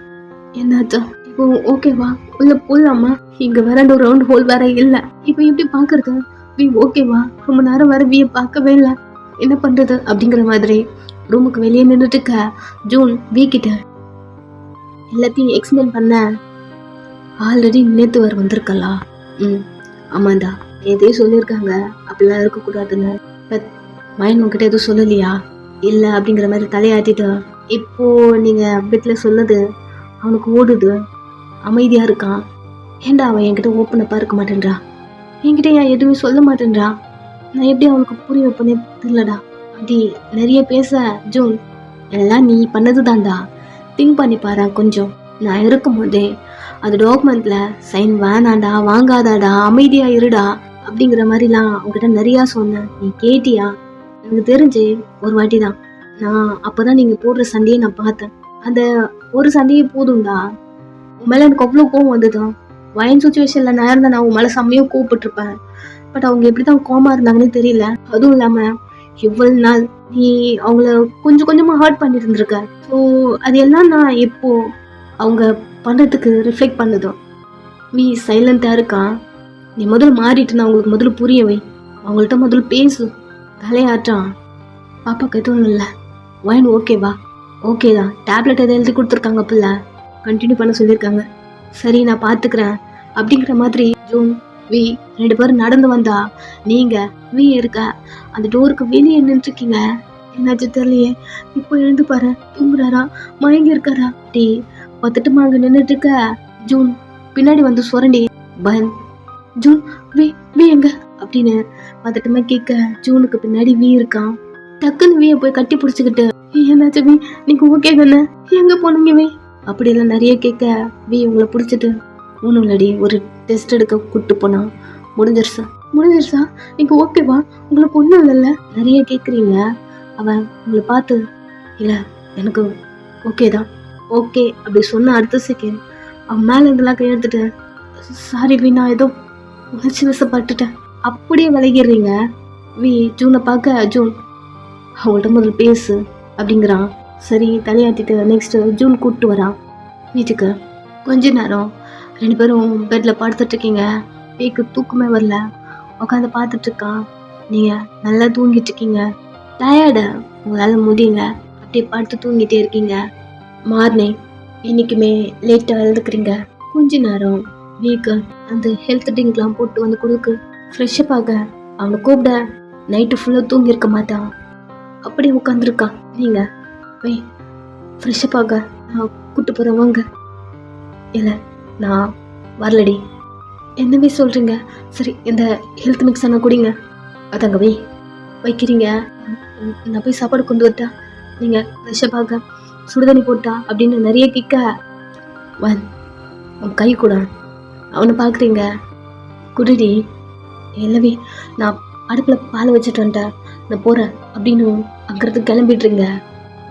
என்னாச்சா இப்போ ஓகேவா? உள்ள போடலாமா? இங்கே வேற ஒரு ரவுண்ட் ஹோல் வேற இல்லை, இப்போ எப்படி பார்க்கறது? வி ஓகேவா? ரொம்ப நேரம் வர வியை பார்க்கவே இல்லை, என்ன பண்ணுறது அப்படிங்கிற மாதிரி ரூமுக்கு வெளியே நின்றுட்டுக்க ஜூன் வி கிட்ட எல்லாத்தையும் எக்ஸ்பிளைன் பண்ண. ஆல்ரெடி நேற்று வர வந்திருக்கலா? ஆமாண்டா, எதே சொல்லியிருக்காங்க அப்படிலாம் இருக்கக்கூடாதுன்னு. பட் மைண்ட் உங்ககிட்ட எதுவும் சொல்லலையா? இல்லை அப்படிங்கிற மாதிரி தலையாட்டிட்டு இப்போ நீங்கள் வீட்டில் சொன்னது அவனுக்கு ஓடுது, அமைதியாக இருக்கான். ஏண்டா அவன் என்கிட்ட ஓப்பனப்பாக இருக்க மாட்டேன்றா, என்கிட்ட ஏன் எதுவுமே சொல்ல மாட்டேன்றா, நான் எப்படி அவனுக்கு புரிய வைப்பனே தெரியலடா அப்படி நிறைய பேச. ஜூன் எல்லாம் நீ பண்ணது தான்டா, திங்க் பண்ணி பாரு கொஞ்சம். நான் இருக்கும் போதே அது டாக்குமெண்ட்டில் சைன் வேணாண்டா, வாங்காதாடா, அமைதியாக இருடா அப்படிங்கிற மாதிரிலாம் அவங்ககிட்ட நிறையா சொன்னேன். நீ கேட்டியா? எனக்கு தெரிஞ்சு ஒரு வாட்டி தான். நான் அப்போ தான் நீங்கள் போடுற சண்டையை நான் பார்த்தேன். அந்த ஒரு சண்டையே போதும்டா, உன் மேலே எனக்கு அவ்வளோ கோவம் வந்ததுதான். வயன் சுச்சுவேஷனில் நான் இருந்தால் நான் உன் மேலே செம்மையாக கோவப்பட்டிருப்பேன். பட் அவங்க எப்படி தான் கோமா இருந்தாங்கன்னு தெரியல. அதுவும் இல்லாமல் இவ்வளவு நாள் நீ அவங்கள கொஞ்சம் கொஞ்சமாக ஹர்ட் பண்ணிட்டு இருந்திருக்க. ஸோ அது எல்லாம் நான் இப்போ அவங்க பண்ணுறதுக்கு ரிஃப்ளெக்ட் பண்ணுதோம். நீ சைலண்ட்டாக இருக்கான். நீ முதல்ல மாறிட்டு நான் அவங்களுக்கு முதல்ல புரிய வை, அவங்கள்ட்ட முதல்ல பேசு. தலையாட்டான். பாப்பாக்கு எதுவும் இல்லை, வைன் ஓகேவா? ஓகே தான், டேப்லெட் எதை எழுதி கொடுத்துருக்காங்க, பிள்ளை கண்டினியூ பண்ண சொல்லியிருக்காங்க. சரி நான் பார்த்துக்கிறேன் அப்படிங்கிற மாதிரி ஜூன் வி 2 பேரும் நடந்து வந்தா. நீங்கள் வி இருக்க அந்த டோருக்கு வெளியே நின்றுருக்கீங்க. என்னாச்சு தெரியலையே, இப்போ எழுந்து பாரு, தூங்குறாரா மயங்கி இருக்காரா அப்படி பார்த்துட்டு அங்கே நின்றுட்டு இருக்க. ஜூன் பின்னாடி வந்து சுரண்டி பன் ஜூன் வி வி எங்க அப்படின்னு பார்த்துட்டுமா கேட்க. ஜூனுக்கு பின்னாடி வி இருக்கான். டக்குன்னு வியை போய் கட்டி பிடிச்சிக்கிட்டு, என்னாச்சு வி, நீங்க ஓகே தானே, எங்க போனீங்க வி அப்படிலாம் நிறைய கேட்க. வி உங்களை பிடிச்சிட்டு ஒன்றும் இல்லடி, ஒரு டெஸ்ட் எடுக்க கூப்பிட்டு போனா, முடிஞ்சிருச்சா நீங்க ஓகேவா, உங்களுக்கு ஒன்றும் இல்லைல்ல நிறைய கேட்குறீங்க. அவன் உங்களை பார்த்து இல்லை எனக்கு ஓகே தான், ஓகே அப்படி சொன்ன அடுத்த செகண்ட் அவன் மேலே இருந்தெல்லாம் கையெழுத்துட்டு, சாரி வி நான் ஏதோ உணர்ச்சி வசப்பட்டுட்டேன் அப்படியே விலகிடுறீங்க. வி ஜூனை பார்க்க ஜூன் அவங்கள்ட்ட முதல்ல பேசு அப்படிங்கிறான். சரி தலையாட்டிட்டு நெக்ஸ்ட் ஜூன் கூப்பிட்டு வரான் வீட்டுக்கு. கொஞ்ச நேரம் 2 பேரும் பெட்டில் படுத்துட்ருக்கீங்க. வீக்கு தூக்கமே வரல, உட்காந்து பார்த்துட்ருக்கான். நீங்கள் நல்லா தூங்கிட்டு இருக்கீங்க, டயர்டு, உங்களால் முடியல, அப்படியே படுத்து தூங்கிட்டே இருக்கீங்க. மார்னிங் இன்றைக்குமே லேட்டாக எழுதுக்கிறீங்க. கொஞ்ச நேரம் வீக்கு அந்த ஹெல்த் ட்ரிங்க்லாம் போட்டு வந்து கொடுக்கு. ஃப்ரெஷ்ஷப் ஆக அவனை கூப்பிட நைட்டு ஃபுல்லாக தூங்கியிருக்க மாட்டான், அப்படியே உட்காந்துருக்கான். நீங்கள் போய் ஃப்ரெஷ்ஷப் ஆக நான் கூப்பிட்டு போகிறேன் வாங்க. இல்லை நான் வரலடி. என்னவே சொல்கிறீங்க? சரி இந்த ஹெல்த் மிக்ஸ் ஆனால் குடிங்க. அதங்க வைக்கிறீங்க, நான் போய் சாப்பாடு கொண்டு வரட்டா, நீங்கள் ஃப்ரெஷ்ஷப் ஆக சுடுதண்ணி போட்டா அப்படின்னு நிறைய கிக்க. உன் கை கூட அவனை பார்க்குறீங்க, குடிடி. இல்லவே நான் அடுப்பில் பால் வச்சுட்டு வந்துட்டேன், நான் போகிறேன் அப்படின்னு அங்கிறது கிளம்பிடுறீங்க.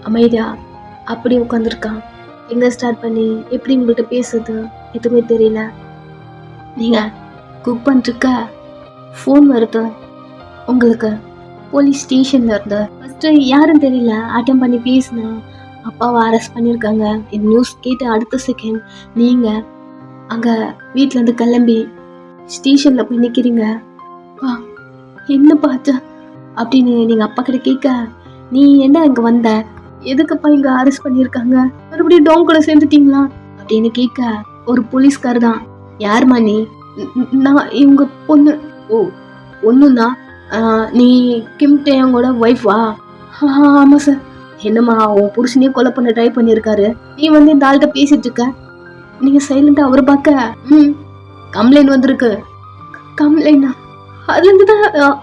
அமைதியா அப்படியே உட்காந்துருக்கான். எங்கே ஸ்டார்ட் பண்ணி எப்படி உங்கள்கிட்ட பேசுறது எதுவுமே தெரியல. நீங்கள் குக் பண்ணிருக்க ஃபோன் வருது உங்களுக்கு. போலீஸ் ஸ்டேஷனில் இருந்து ஃபஸ்ட்டு யாரும் தெரியல, அட்டன் பண்ணி பேசினேன். அப்பாவை அரெஸ்ட் பண்ணியிருக்காங்க. இந்த நியூஸ் கேட்டு அடுத்த செகண்ட் நீங்கள் அங்கே வீட்டிலேருந்து கிளம்பி ஸ்டேஷனில் போய் நிற்கிறீங்க. பா என்ன பார்த்த அப்படின்னு நீங்கள் அப்பா கிட்ட கேட்க, நீ என்ன இங்கே வந்த, எதுக்குப்பா இங்கே அரெஸ்ட் பண்ணியிருக்காங்க, மறுபடியும் டோம் கூட சேர்ந்துட்டீங்களா அப்படின்னு கேட்க, ஒரு போலீஸ்கார் தான். யாருமா நீ? நான் இவங்க பொண்ணு. ஓ பொண்ணுன்னா நீ கிம் டேயோங்கோட ஒய்ஃபா? ஆமாம் சார். என்னம்மா உன் புருஷனையே கொலை பண்ண ட்ரை பண்ணியிருக்காரு, நீ வந்து இந்த ஆள்கிட்ட பேசிட்டு இருக்க. நீங்கள் சைலண்டாக அவரை பார்க்க கம்ப்ளைண்ட் வந்திருக்கு. கம்ப்ளைண்டா? அதுலேருந்து தான்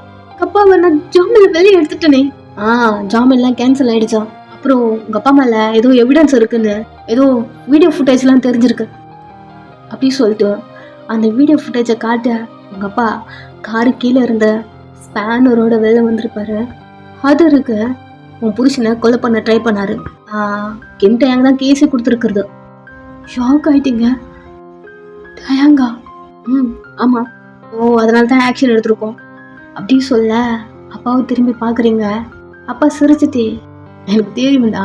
அப்பாவை நான் ஜாமீனில் வெளியே எடுத்துட்டேனே. ஜாமீன்லாம் கேன்சல் ஆகிடுச்சா? அப்புறம் உங்கள் அப்பா மேலே ஏதோ எவிடன்ஸ் இருக்குன்னு ஏதோ வீடியோ ஃபுட்டேஜ்லாம் தெரிஞ்சிருக்கு அப்படி சொல்லிட்டு அந்த வீடியோ ஃபுட்டேஜை காட்ட உங்கள் அப்பா காரு கீழே இருந்த ஸ்பேனரோட வெளில வந்திருப்பாரு. அது இருக்கு உன் புருஷனை கொலை பண்ண ட்ரை பண்ணாரு. கிம் டயாங் தான் கேஸே கொடுத்துருக்குறது. ஷாக் ஆயிட்டீங்க? டயாங்கா? ஆமாம். ஓ அதனால தான் ஆக்ஷன் எடுத்திருக்கோம் அப்படி சொல்ல அப்பாவை திரும்பி பார்க்குறீங்க. அப்பா சிரிச்சிட்டே, எனக்கு தெரியும்டா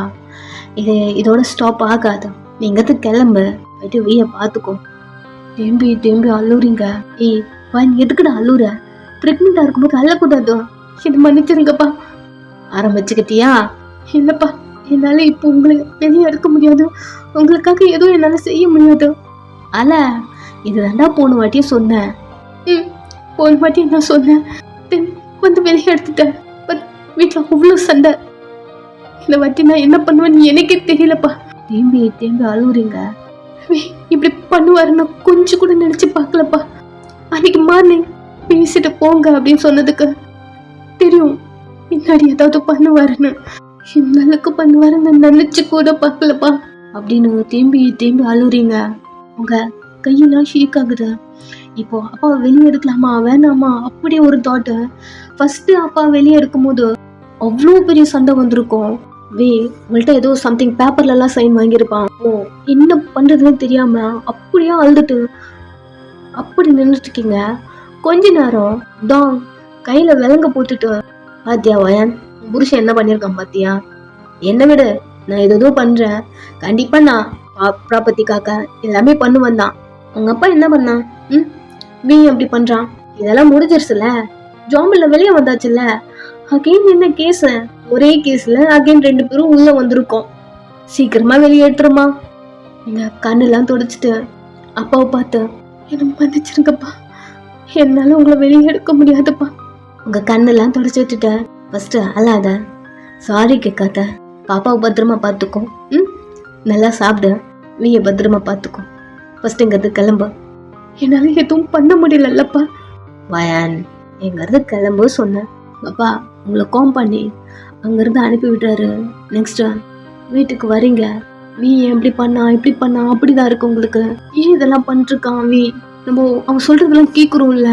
இதோட ஸ்டாப் ஆகாது, நீ எங்கத்து கிளம்பு, போயிட்டு வீயை பார்த்துக்கோ. திரும்பி அழுறீங்க. ஏய் நீ எதுக்குடா அழுற? ப்ரெக்னெண்ட்டாக இருக்கும்போது அள்ளக்கூடாது. இது மன்னிச்சிருங்கப்பா. ஆரம்பிச்சுக்கிட்டியா? இல்லைப்பா, என்னால் இப்போ உங்களுக்கு வெளியே எடுக்க முடியாது, உங்களுக்காக எதுவும் என்னால் செய்ய முடியாது. அல்ல இது தாண்டா போன வாட்டியும் சொன்னேன். போன வாட்டி என்ன சொன்னேன்? வந்து வெளியே எடுத்துட்டேன். பட் வீட்டில் அவ்வளோ சண்டை. இந்த வாட்டி நான் என்ன பண்ணுவேன்னு எனக்கே தெரியலப்பா. திரும்பி அழுவுறீங்க. இப்படி பண்ணுவாருன்னு கொஞ்சம் கூட நினச்சி பார்க்கலப்பா. அன்னைக்கு மார்னிங் பேசிட்டு போங்க அப்படின்னு சொன்னதுக்கு தெரியும் பின்னாடி ஏதாவது பண்ணுவாருன்னு. இந்த அளவுக்கு பண்ணுவாருன்னு நினைச்சு கூட பார்க்கலப்பா அப்படின்னு திரும்பி அழுறீங்க. உங்க கையெல்லாம் ஷேக் ஆகுது. இப்போ அப்பா வெளியே எடுக்கலாமா வேணாமா அப்படியே ஒரு தாட்டு. ஃபர்ஸ்ட் அப்பா வெளியே எடுக்கும் போது அவ்வளோ பெரிய சண்டை வந்திருக்கும். உங்கள்கிட்ட ஏதோ சம்திங் பேப்பர்லாம் சைன் வாங்கியிருப்பான். ஓ என்ன பண்றதுன்னு தெரியாம அப்படியே அழுதுட்டு அப்படி நின்றுட்டு இருக்கீங்க. கொஞ்ச நேரம் தான் கையில விலங்க போட்டுட்டு, பாத்தியா வயன் புருஷன் என்ன பண்ணியிருக்கான் பாத்தியா, என்னை விட நான் ஏதோ பண்றேன், கண்டிப்பா நான் ப்ராப்பர்ட்டிக்காக எல்லாமே பண்ணுவேன் தான். உங்க அப்பா என்ன பண்ணான்? நீ அப்படி பண்றான், இதெல்லாம் முடிஞ்சிருச்சுல, ஜாமீன்ல வெளியே வந்தாச்சுல்ல, அகைன் என்ன கேஸ், ஒரே கேஸ்ல அகைன் 2 பேரும் உள்ள வந்திருக்கோம், சீக்கிரமா வெளியே எடுத்துருமா. நீங்க கண்ணெல்லாம் தொடச்சிட்டு அப்பாவை பார்த்து, என்ன மன்னிச்சிருங்கப்பா, என்னால உங்களை வெளியே எடுக்க முடியாதுப்பா. உங்க கண்ணெல்லாம் தொடச்சி விட்டுட்டேன். ஃபர்ஸ்ட் அழாத, சாரி கேட்காத, பாப்பாவை பத்திரமா பார்த்துக்கோ. நல்லா சாப்பிடு, நீங்க பத்திரமா பார்த்துக்கோ. ஃபர்ஸ்ட் இங்கிறது கிளம்பு. என்னால எதுவும் பண்ண முடியலல்லப்பா. வயான் எங்கிறது கிளம்பு சொன்னேன். அப்பா உங்களை காம் பண்ணி அங்கிருந்து அனுப்பி விட்டாரு. நெக்ஸ்ட் வீட்டுக்கு வரீங்க. வீ எப்படி பண்ணா இப்படி பண்ணா அப்படிதான் இருக்கு உங்களுக்கு. ஏன் இதெல்லாம் பண்ணிருக்கான் வீ? நம்ம அவன் சொல்றதெல்லாம் கேட்குறோம்ல,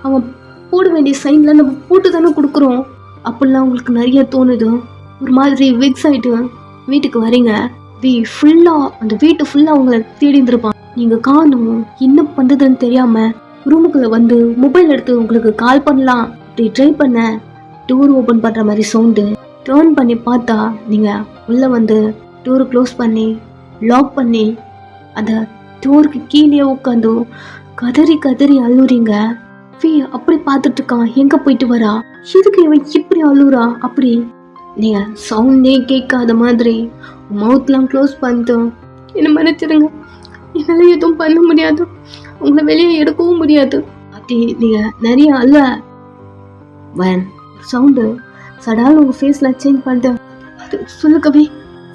அவன் போட வேண்டிய சைன்ல நம்ம போட்டு தானே கொடுக்குறோம். அப்படிலாம் உங்களுக்கு நிறைய தோணுது. ஒரு மாதிரி வெக்ஸ் ஆயிட்டு வீட்டுக்கு வரீங்க. வீ ஃபுல்லா அந்த வீட்டு ஃபுல்லா உங்களை தேடி இருந்திருப்பான். நீங்க காணும், என்ன பண்றதுன்னு தெரியாம ரூமுக்குள்ள வந்து மொபைல் எடுத்து உங்களுக்கு கால் பண்ணலாம் அப்படி ட்ரை பண்ண, டோர் ஓப்பன் பண்ணுற மாதிரி சவுண்டு. டேர்ன் பண்ணி பார்த்தா நீங்கள் உள்ளே வந்து டோரை க்ளோஸ் பண்ணி லாக் பண்ணி அந்த டோருக்கு கீழே உட்காந்து கதறி கதறி அழுறீங்க. அப்படி பார்த்துட்டு இருக்கான், எங்கே போயிட்டு வரா, எதுக்கு இவன் இப்படி அழுறா அப்படி. நீங்கள் சவுண்டே கேட்காத மாதிரி மவுத்லாம் க்ளோஸ் பண்ணிட்டு, என்ன மன்னிச்சிடுங்க, என்னால் எதுவும் பண்ண முடியாது, உங்களை வெளியே எடுக்கவும் முடியாது அப்படி நீங்கள் நிறைய அல்ல வயன் சவுண்டு சடால் உங்கள் ஃபேஸில் சேஞ்ச் பண்ணிட்டு, அது சொல்லு கவி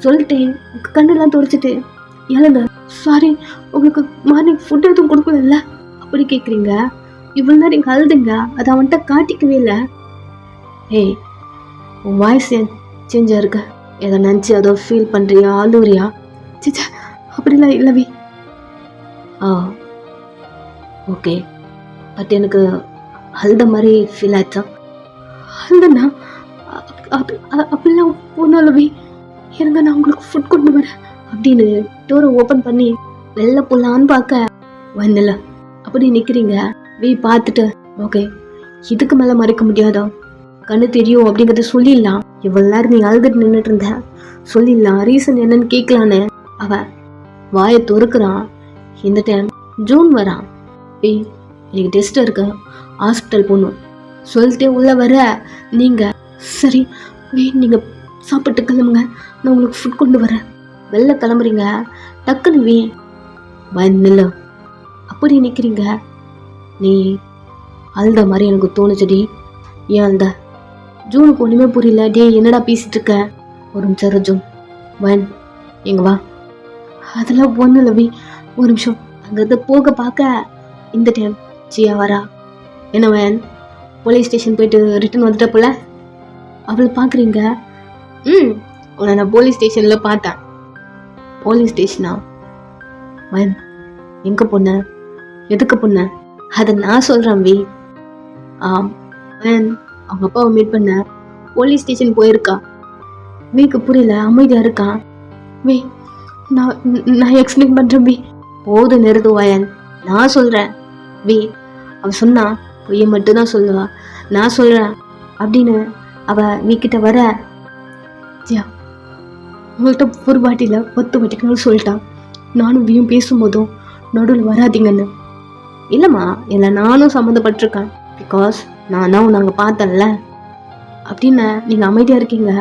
சொல்லிட்டு உங்கள் கண்ணெல்லாம் துடைச்சிட்டு ஏழுங்க, சாரி உங்களுக்கு மார்னிங் ஃபுட் எதுவும் கொடுக்கல அப்படி கேட்குறீங்க. இவ்வளோ நேரம் நீங்கள் அழுதுங்க, அதை அவன்கிட்ட காட்டிக்கவே இல்லை. ஏய், உன் வாய்ஸ் சேஞ்சாக இருக்க, எதை நினச்சி அதோ ஃபீல் பண்ணுறியா, அழுவுறியா? சிச்சா அப்படிலாம் இல்லவி. ஓகே, பட் எனக்கு அழுத மாதிரி ஃபீல் ஆச்சா? அழுதண்ணா அப்படிலாம் ஒன்றும் இல்லவி, இருங்க நான் உங்களுக்கு ஃபுட் கொண்டு வரேன் அப்படின்னு டோரை ஓப்பன் பண்ணி வெளில போகலான்னு பார்க்க வந்தல அப்படி நிற்கிறீங்க. பார்த்துட்டு ஓகே, இதுக்கு மேலே மறைக்க முடியாதா, கண்ணு தெரியும் அப்படிங்கிறத சொல்லிடலாம். இவ்வளோ நேரம் நீ அழுதுட்டு நின்றுட்டு இருந்த, சொல்லிடலாம் ரீசன் என்னன்னு கேட்கலான்னு அவன் வாயை தொறுக்குறான். இந்த டைம் ஜூன் வரான். எனக்கு டெஸ்ட் இருக்கு, ஹாஸ்பிட்டல் போகணும் சொல்லிட்டு உள்ள வர நீங்கள் சரி நீங்கள் சாப்பிட்டு கிளம்புங்க, நான் உங்களுக்கு ஃபுட் கொண்டு வரேன். வெளில கிளம்புறீங்க. டக்குன்னு பயந்துல அப்படி நிற்கிறீங்க. நீ அழுத மாதிரி எனக்கு தோணுச்சுடி. ஏன் அழுத? ஜூனுக்கு ஒன்றுமே புரியல. டே என்னடா பேசிட்டு இருக்க? ஒரு நிமிஷம் ஜூன், வன் எங்க வா. அதெல்லாம் ஒன்றும் இல்லை ஒரு நிமிஷம். அங்கிருந்து போக பார்க்க இந்த டைம் ஜியா வரா. என்ன வேன், போலீஸ் ஸ்டேஷன் போயிட்டு ரிட்டர்ன் வந்துட்ட போல அவளை பார்க்குறீங்க. உன்னை நான் போலீஸ் ஸ்டேஷனில் பார்த்தேன். போலீஸ் ஸ்டேஷனா? வேன் எங்கே பொண்ண, எதுக்கு பொண்ண? அதை நான் சொல்கிறேன் வேன் அவங்க அப்பாவை மீட் பண்ண போலீஸ் ஸ்டேஷன் போயிருக்கா. வீக்கு புரியல, அமைதியாக இருக்கான். நான் எக்ஸ்பிளைன் பண்ணுறேன் போது நிறுத்து வயன், நான் சொல்கிறேன் அவ சொன்னா பொய்ய மட்டும்தான் சொல்லுவா, நான் சொல்கிறேன் அப்படின்னு அவ வீக்கிட்ட வர ஜியா உங்கள்கிட்ட ஒரு வாட்டியில் 10 வாட்டிக்கு சொல்லிட்டான். நானும் வீயும் பேசும்போதும் நடுவில் வராதிங்கன்னு. இல்லைம்மா, இல்லை நானும் சம்மந்தப்பட்டிருக்கேன், பிகாஸ் நான் தான் உன்னை அங்கே பார்த்தேன்ல அப்படின்னு. நீங்கள் அமைதியாக இருக்கீங்க.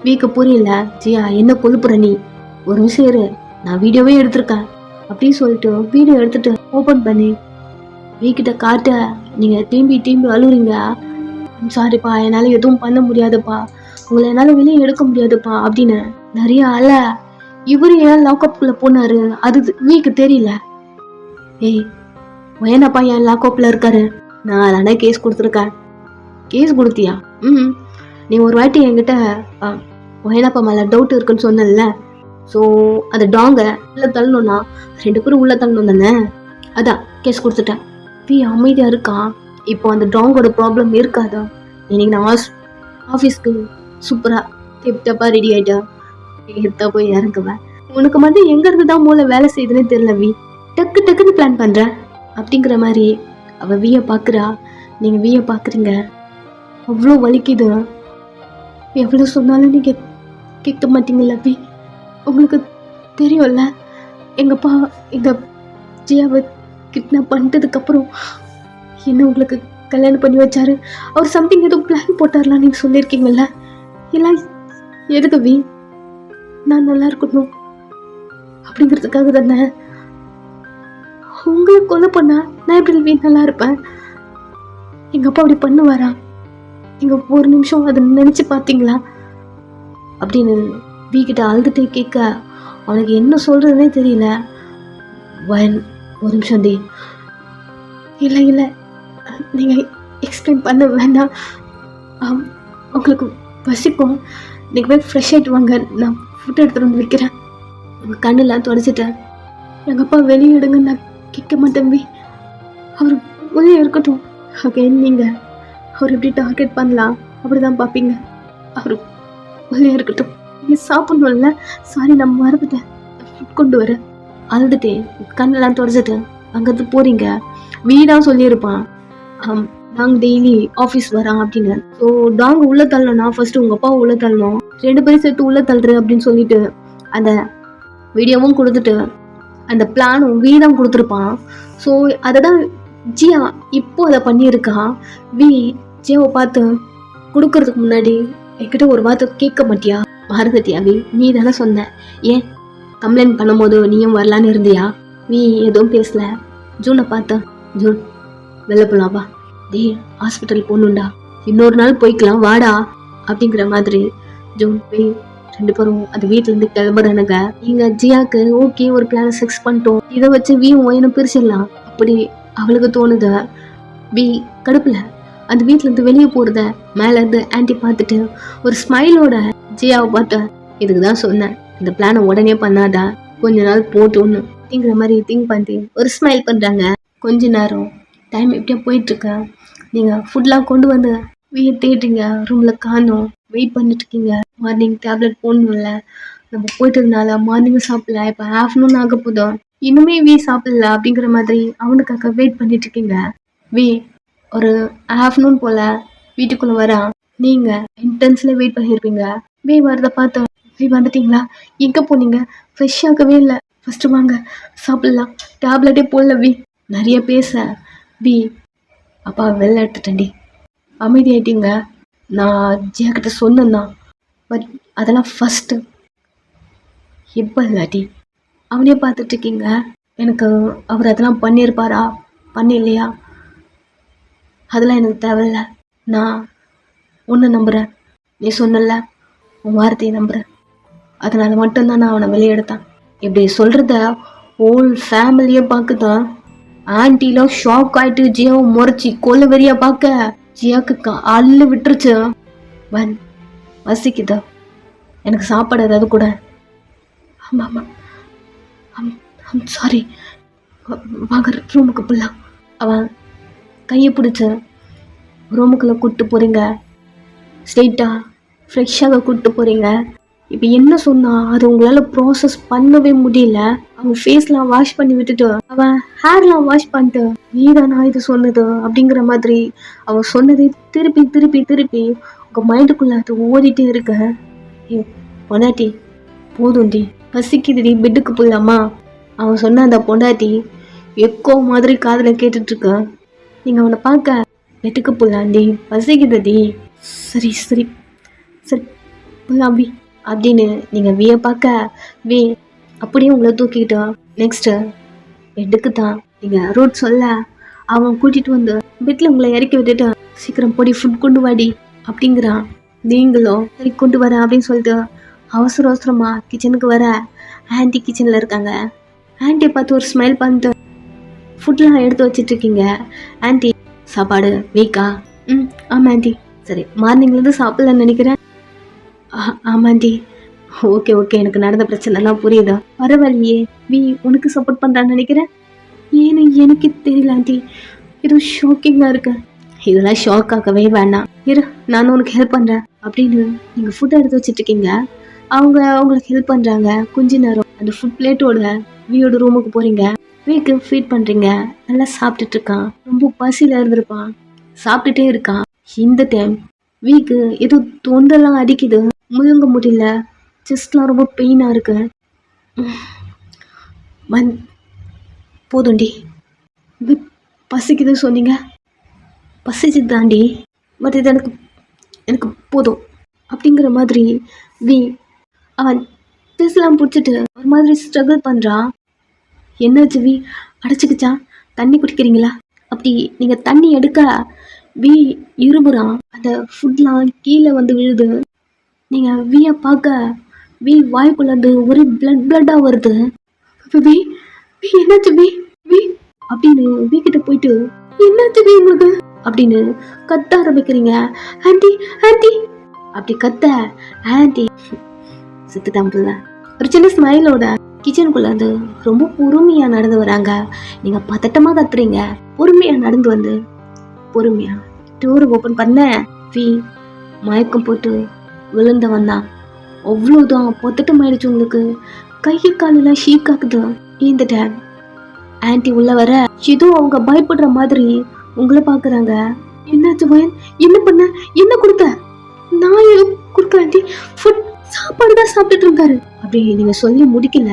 வீக்க புரியல. ஜியா என்ன கொழுப்புற நீ, ஒரு நிமிஷம் இரு, நான் வீடியோவே எடுத்திருக்கேன் அப்படின்னு சொல்லிட்டு வீடியோ எடுத்துட்டு ஓப்பன் பண்ணி வீக்கிட்ட காட்ட நீங்கள் திரும்பி அழுகுறீங்க. சாரிப்பா, என்னால் எதுவும் பண்ண முடியாதுப்பா, உங்களை என்னால் வெளியே எடுக்க முடியாதுப்பா அப்படின்னு நிறைய அழ. இவரு ஏன் லாக்அப்குள்ளே போனாரு அது வீக்கு தெரியல. ஏன்னாப்பா என் லாக்அப்பில் இருக்காரு? நான் அதானே கேஸ் கொடுத்துருக்கேன். கேஸ் கொடுத்தியா? நீ ஒரு வாட்டி என்கிட்ட ஒயனப்பா மேலே டவுட் இருக்குன்னு சொன்னல, ஸோ அந்த டாங்கை உள்ளே தள்ளணும்னா 2 பேரும் உள்ளே தள்ளணும் தானே, அதான் கேஸ் கொடுத்துட்டேன். அமைதியாக இருக்கான். இப்போ அந்த டாங்கோட ப்ராப்ளம் இருக்காதா? இன்னைக்கு நான் ஆஃபீஸ்க்கு சூப்பராக டிப்டப்பாக ரெடி ஆகிட்டா எடுத்தா போய் இறங்குவேன். உனக்கு மட்டும் எங்கேருந்து தான் மூளை வேலை செய்யுதுன்னு தெரியல டக்குன்னு பிளான் பண்ணுறேன் அப்படிங்கிற மாதிரி அவள் வீயை பார்க்குறா. நீங்கள் வீயை பார்க்குறீங்க. அவ்வளோ வலிக்குது. எவ்வளோ சொன்னாலும் நீங்கள் கேட்க மாட்டீங்கல்ல உங்களுக்கு தெரியும்ல, எங்கப்பா இந்த ஜியாவை கிட்னாப் பண்ணிட்டதுக்கப்புறம் என்ன உங்களுக்கு கல்யாணம் பண்ணி வச்சாரு. அவர் சம்திங் ஏதோ பிளான் போட்டார்லாம் நீங்கள் சொல்லியிருக்கீங்கல்ல. எல்லாம் எதுக்கு நான் நல்லா இருக்கணும் அப்படிங்கிறதுக்காக தானே. உங்களை கொலை பண்ணா நான் எப்படி நல்லா இருப்பேன்? எங்கள் அப்பா அப்படி பண்ணுவாரா? நீங்கள் ஒரு நிமிஷம் அதை நினச்சி பார்த்தீங்களா அப்படின்னு வீக்கிட்ட அழுதுட்டே கேட்க அவனுக்கு என்ன சொல்கிறதுனே தெரியல. ஒரு நிமிஷம் இல்லை நீங்கள் எக்ஸ்பிளைன் பண்ண வேண்டாம், உங்களுக்கு பசிக்கும், நீங்கள் போய் ஃப்ரெஷ் ஆகிட்டு வாங்க, நான் ஃபுட் எடுத்துகிட்டு வந்து வைக்கிறேன். உங்கள் கண்ணெல்லாம் தொடச்சிட்டேன். எங்கள் அப்பா வெளியே எடுங்க, நான் கேட்க மாட்டேன் அவர் உள்ளே இருக்கட்டும். அகைன் நீங்கள் அவர் எப்படி டார்கெட் பண்ணலாம் அப்படி தான் பார்ப்பீங்க. அவர் உள்ளே இருக்கட்டும். நீங்கள் சாப்பிட்ணும்ல, சாரி நான் மறந்துட்டேன், ஃபுட் கொண்டு வரேன். அழுதுட்டே கண்ணெல்லாம் தொடச்சிட்டு அங்கேருந்து போகிறீங்க. வீடாக சொல்லியிருப்பான், டாங் டெய்லி ஆஃபீஸ் வரான் அப்படின்னு. ஸோ டாங் உள்ள தள்ளணும்னா ஃபர்ஸ்ட் உங்க அப்பாவை உள்ள தள்ளணும், 2 பேரும் சேர்த்து உள்ள தள்ளுற அப்படின்னு சொல்லிட்டு அந்த வீடியோவும் கொடுத்துட்டு அந்த பிளானும் வீதம் கொடுத்துருப்பான். ஸோ அதை தான் ஜியா இப்போ அதை பண்ணியிருக்கா. ஜியாவை பார்த்து கொடுக்கறதுக்கு முன்னாடி என்கிட்ட ஒரு வார்த்தை கேட்க மாட்டியா, மறந்துட்டியா நீ தானே சொன்ன, ஏன் கம்ப்ளைண்ட் பண்ணும்போது நீயும் வரலான்னு இருந்தியா? எதுவும் பேசல. ஜூனை பார்த்தேன், ஜூன் வெளில போலாம்பா, ஹாஸ்பிட்டல் போகணுண்டா, இன்னொரு நாள் போய்க்கலாம் வாடா அப்படிங்கிற மாதிரி. ஜூன் 2 பேரும் அது வீட்டுல இருந்து கிளம்புறானுங்க. நீங்க ஜியாக்கு ஓகே ஒரு பிளான செக்ஸ் பண்ணிட்டோம், இதை வச்சு ஒயனும் பிரிச்சிடலாம் அப்படி அவளுக்கு தோணுது. கடுப்புல அந்த வீட்டுல இருந்து வெளியே போறத மேல இருந்து ஆன்டி பார்த்துட்டு ஒரு ஸ்மைலோட ஜியாவை பார்த்து, இதுக்குதான் சொன்னேன் இந்த பிளான உடனே பண்ணாதா, கொஞ்ச நாள் போட்டோன்னு அப்படிங்கிற மாதிரி திங்க் பண்ணி ஒரு ஸ்மைல் பண்றாங்க. கொஞ்ச நேரம் டைம் எப்படியா போயிட்டு இருக்க. நீங்க ஃபுட்லாம் கொண்டு வந்து தேடுறீங்க, ரூம்ல காணோம், வெயிட் பண்ணிட்டு இருக்கீங்க. மார்னிங் டேப்லெட் போடணும்ல, நம்ம போயிட்டதுனால மார்னிங் சாப்பிடல, இப்போ ஆஃப்டர்நூன் ஆக போதும், இன்னுமே சாப்பிடல அப்படிங்கிற மாதிரி அவனுக்காக வெயிட் பண்ணிட்டு இருக்கீங்க. ஒரு ஆஃப்டர்நூன் போல வீட்டுக்குள்ள வரா. நீங்க இன்டென்ஸ்ல வெயிட் பண்ணிருப்பீங்க. வரத பார்த்து வந்துட்டீங்களா, எங்க போனீங்க, ஃப்ரெஷ் ஆகவே இல்லை, ஃபர்ஸ்ட் வாங்க சாப்பிடலாம், டேப்லெட்டே போடல. நிறைய பேச அப்பா வெளில எடுத்துட்டேன்டி, அமைதியாயிட்டீங்க. நான் ஜியா கிட்ட சொன்னேன்னா, பட் அதெல்லாம் ஃபர்ஸ்ட் இப்போ இல்லாட்டி அவனே பார்த்துட்டு இருக்கீங்க. எனக்கு அவர் அதெல்லாம் பண்ணியிருப்பாரா பண்ணில்லையா அதெல்லாம் எனக்கு தேவையில்ல. நான் உன்னை நம்புகிறேன், நீ சொன்னல உன் வார்த்தையை நம்புகிறேன், அதனால மட்டும்தான் நான் அவனை வெளியெடுத்தேன். இப்படி சொல்கிறத ஹோல் ஃபேமிலியை பார்க்குதான். ஆன்டிலாம் ஷாக் ஆகிட்டு ஜியாவை முறைச்சி கொல்ல வெறியா பார்க்க ஜியாவுக்கு அள்ளு விட்டுருச்சு. வசிக்குதா, எனக்கு சாப்பாடு ஏதாவது கூட. ஆமாம் ஆமாம் சாரி, வாங்க ரூமுக்கு போகலாம். அவன் கையை பிடிச்ச ரூமுக்குள்ளே கூப்பிட்டு போகிறீங்க, ஸ்ட்ரெயிட்டாக ஃப்ரெஷ்ஷாக கூப்பிட்டு போகிறீங்க. இப்போ என்ன சொன்னா அது உங்களால் ப்ராசஸ் பண்ணவே முடியல. அவன் ஃபேஸ்லாம் வாஷ் பண்ணி விட்டுட்டு அவன் ஹேர்லாம் வாஷ் பண்ணிட்டு நீதானா இது சொன்னது அப்படிங்கிற மாதிரி அவன் சொன்னதை திருப்பி திருப்பி திருப்பி உங்கள் மைண்டுக்குள்ளே அது ஓடிட்டே இருக்க. பொண்டாட்டி போதும்டி, பசிக்குதுடி, பெட்டுக்கு போயிடலாமா, அவன் சொன்ன அந்த பொண்டாட்டி எக்கோ மாதிரி காதில் கேட்டுட்ருக்க. நீங்கள் அவனை பார்க்க பெட்டுக்கு போகலாண்டி, பசிக்குதுடி, சரி சரி சரி போகலாம் அப்படின்னு நீங்கள் பார்க்க அப்படியே உங்களை தூக்கிக்கிட்டோம். நெக்ஸ்ட்டு பெட்டுக்கு தான் நீங்கள் ரூட் சொல்ல அவன் கூட்டிகிட்டு வந்து பெட்டில் உங்களை இறக்கி விட்டுட்டு சீக்கிரம் போடி ஃபுட் கொண்டு வாடி அப்படிங்கிறான். நீங்களும் சரி கொண்டு வரேன் அப்படின்னு சொல்லிட்டு அவசர அவசரமாக கிச்சனுக்கு வர ஆன்டி கிச்சனில் இருக்காங்க. ஆன்ட்டியை பார்த்து ஒரு ஸ்மைல் பண்ணிட்டு ஃபுட்லாம் எடுத்து வச்சிட்ருக்கீங்க. ஆன்ட்டி சாப்பாடு வீக்கா? ஆமாம் ஆன்ட்டி. சரி, மார்னிங்லேருந்து சாப்பிட்லன்னு நினைக்கிறேன். ஆமாம் ஆன்ட்டி. ஓகே ஓகே, எனக்கு நடந்த பிரச்சனைலாம் புரியுதா, பரவாயில்லையே. உனக்கு சப்போர்ட் பண்ணுறான்னு நினைக்கிறேன். ஏன்னு எனக்கு தெரியல ஆன்ட்டி, இது ஷாக்கிங்காக இருக்கு. இதெல்லாம் ஷாக் ஆகவே வேண்டாம், இரு நானும் உனக்கு ஹெல்ப் பண்ணுறேன் அப்படின்னு நீங்கள் ஃபுட்டை எடுத்து வச்சிட்ருக்கீங்க. அவங்க அவங்களுக்கு ஹெல்ப் பண்ணுறாங்க. கொஞ்ச நேரம் அந்த ஃபுட் பிளேட்டோட வீயோட ரூமுக்கு போகிறீங்க. வீக்கு ஃபீட் பண்ணுறீங்க. நல்லா சாப்பிட்டுட்டு இருக்கான், ரொம்ப பசியில் இருந்திருப்பான், சாப்பிட்டுட்டே இருக்கான். இந்த டைம் வீக்கு ஏதோ தொண்டெல்லாம் அடிக்குது, முழுங்க முடியல, செஸ்ட்லாம் ரொம்ப பெயினாக இருக்கு. போதும்டி, பசிக்குது சொன்னீங்க, பசிச்சு தாண்டி, பட் இது எனக்கு எனக்கு போதும் அப்படிங்கிற மாதிரி அவன் செஸ்லாம் பிடிச்சிட்டு ஒரு மாதிரி ஸ்ட்ரகிள் பண்ணுறான். என்னாச்சு அடைச்சிக்கிச்சா, தண்ணி குடிக்கிறீங்களா? அப்படி நீங்கள் தண்ணி எடுக்க இருபுறான். அந்த ஃபுட்லாம் கீழே வந்து விழுது. நீங்கள் பார்க்க வாய்க்குள்ளது ஒரு பிளட்டாக வருது. என்னாச்சு அப்படின்னு கிட்ட போயிட்டு என்னாச்சு உங்களுக்கு அப்படின்னு கத்த ஆரம்பிக்கிறீங்க. ஆன்ட்டி ஆன்ட்டி அப்படி கத்த ஆன்ட்டி செத்துதான் பிள்ளை ஒரு சின்ன ஸ்மைலோட கிச்சனுக்குள்ள வந்து ரொம்ப பொறுமையா நடந்து வராங்க. நீங்க பதட்டமா கத்துறீங்க. பொறுமையா நடந்து வந்து பொறுமையா டோர் ஓபன் பண்ண மயக்கம் போட்டு விழுந்தவன் தான். அவ்வளவுதான், பதட்டம் ஆயிடுச்சு உங்களுக்கு. கையை காலெல்லாம் ஷீக் ஆகுது. இந்த டைம் ஆன்ட்டி உள்ள வர ஏதோ அவங்க பயப்படுற மாதிரி உங்களை பாக்குறாங்க. என்னாச்சு வயன்? என்ன பண்ண? என்ன கொடுத்த? நான் எதுவும் கொடுக்கல ஆண்டி. ஃபுட் சாப்பாடு தான் சாப்பிட்டுட்டு இருந்தாரு. அப்படி நீங்க சொல்லி முடிக்கல,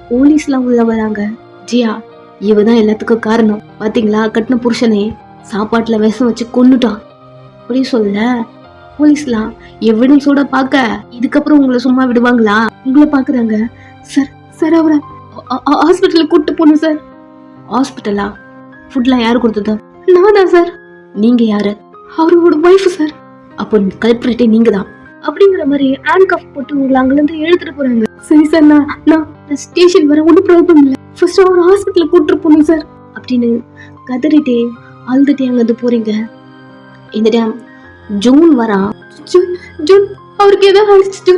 போலீஸ்லாம் உள்ள வராங்க. ஜியா, இவதான் எல்லாத்துக்கும் காரணம். பாத்தீங்களா, கட்டின புருஷனே சாப்பாட்டுல விஷம் வச்சு கொன்னுட்டான் அப்படி சொல்ல, போலீஸ்லாம் எவிடன்ஸோட பாக்க இதுக்கப்புறம் உங்களை சும்மா விடுவாங்களா? உங்களை பாக்குறாங்க. சார் சார் அவரை ஹாஸ்பிட்டலுக்கு கூப்பிட்டு போகணும் சார். ஹாஸ்பிட்டலா? ஃபுட்லாம் யாரு கொடுத்தது? நான் தான் சார். நீங்க யாரு? அவரோட ஒய்ஃப் சார். அப்போ கல்பிரிட்டே நீங்க தான் அப்படிங்கிற மாதிரி ஹேண்ட் கஃப் போட்டு உங்களை அங்கிருந்து எழுத்துட்டு போறாங்க. சரி சார், நான் ஸ்டேஷன் வர ஒன்றும் ப்ராப்ளம் இல்லை. ஃபர்ஸ்ட் அவர் ஹாஸ்பிட்டலுக்கு கூப்பிட்டு போகணும் சார் அப்படின்னு கதறிட்டே அழுதுட்டே அங்கிருந்து போறீங்க. இந்த டைம் ஜூன் வரா. ஜூன் அவருக்கு ஏதாவது அழிச்சிட்டு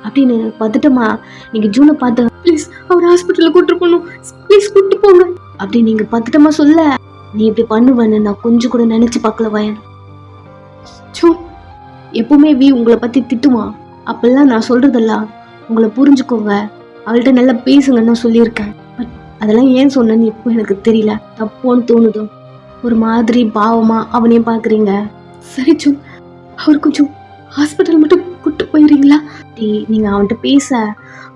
அப்படின்னு பார்த்துட்டோமா, நீங்க ஜூனை பார்த்து ப்ளீஸ் அவர் ஹாஸ்பிட்டலுக்கு கூப்பிட்டு போகணும், ப்ளீஸ் கூப்பிட்டு போங்க அப்படின்னு நீங்க பார்த்துட்டோமா சொல்ல, நீ இப்படி பண்ணுவேன்னு நான் கொஞ்சம் கூட நினைச்சு பார்க்கல வயன். ஜூன் எப்பவுமே உங்களை பத்தி திட்டுவான். அப்பெல்லாம் நான் சொல்றதெல்லாம் உங்களை புரிஞ்சுக்கோங்க, அவள்கிட்ட நல்லா பேசுங்கன்னு சொல்லியிருக்கேன். பட் அதெல்லாம் ஏன் சொன்னேன்னு இப்போ எனக்கு தெரியல. தப்போன்னு தோணுதோ, ஒரு மாதிரி பாவமா அவனையும் பாக்குறீங்க. சரி ஜூன், அவர் கொஞ்சம் ஹாஸ்பிட்டல் மட்டும் கூட்டு போயிருங்களா? நீங்க அவன்கிட்ட பேச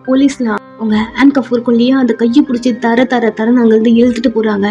போலீஸ்லாம் உங்க ஹேண்ட் கஃப் இருக்கும் இல்லையா, அந்த கையை பிடிச்சி தரன்னு அங்கிருந்து இழுத்துட்டு போறாங்க.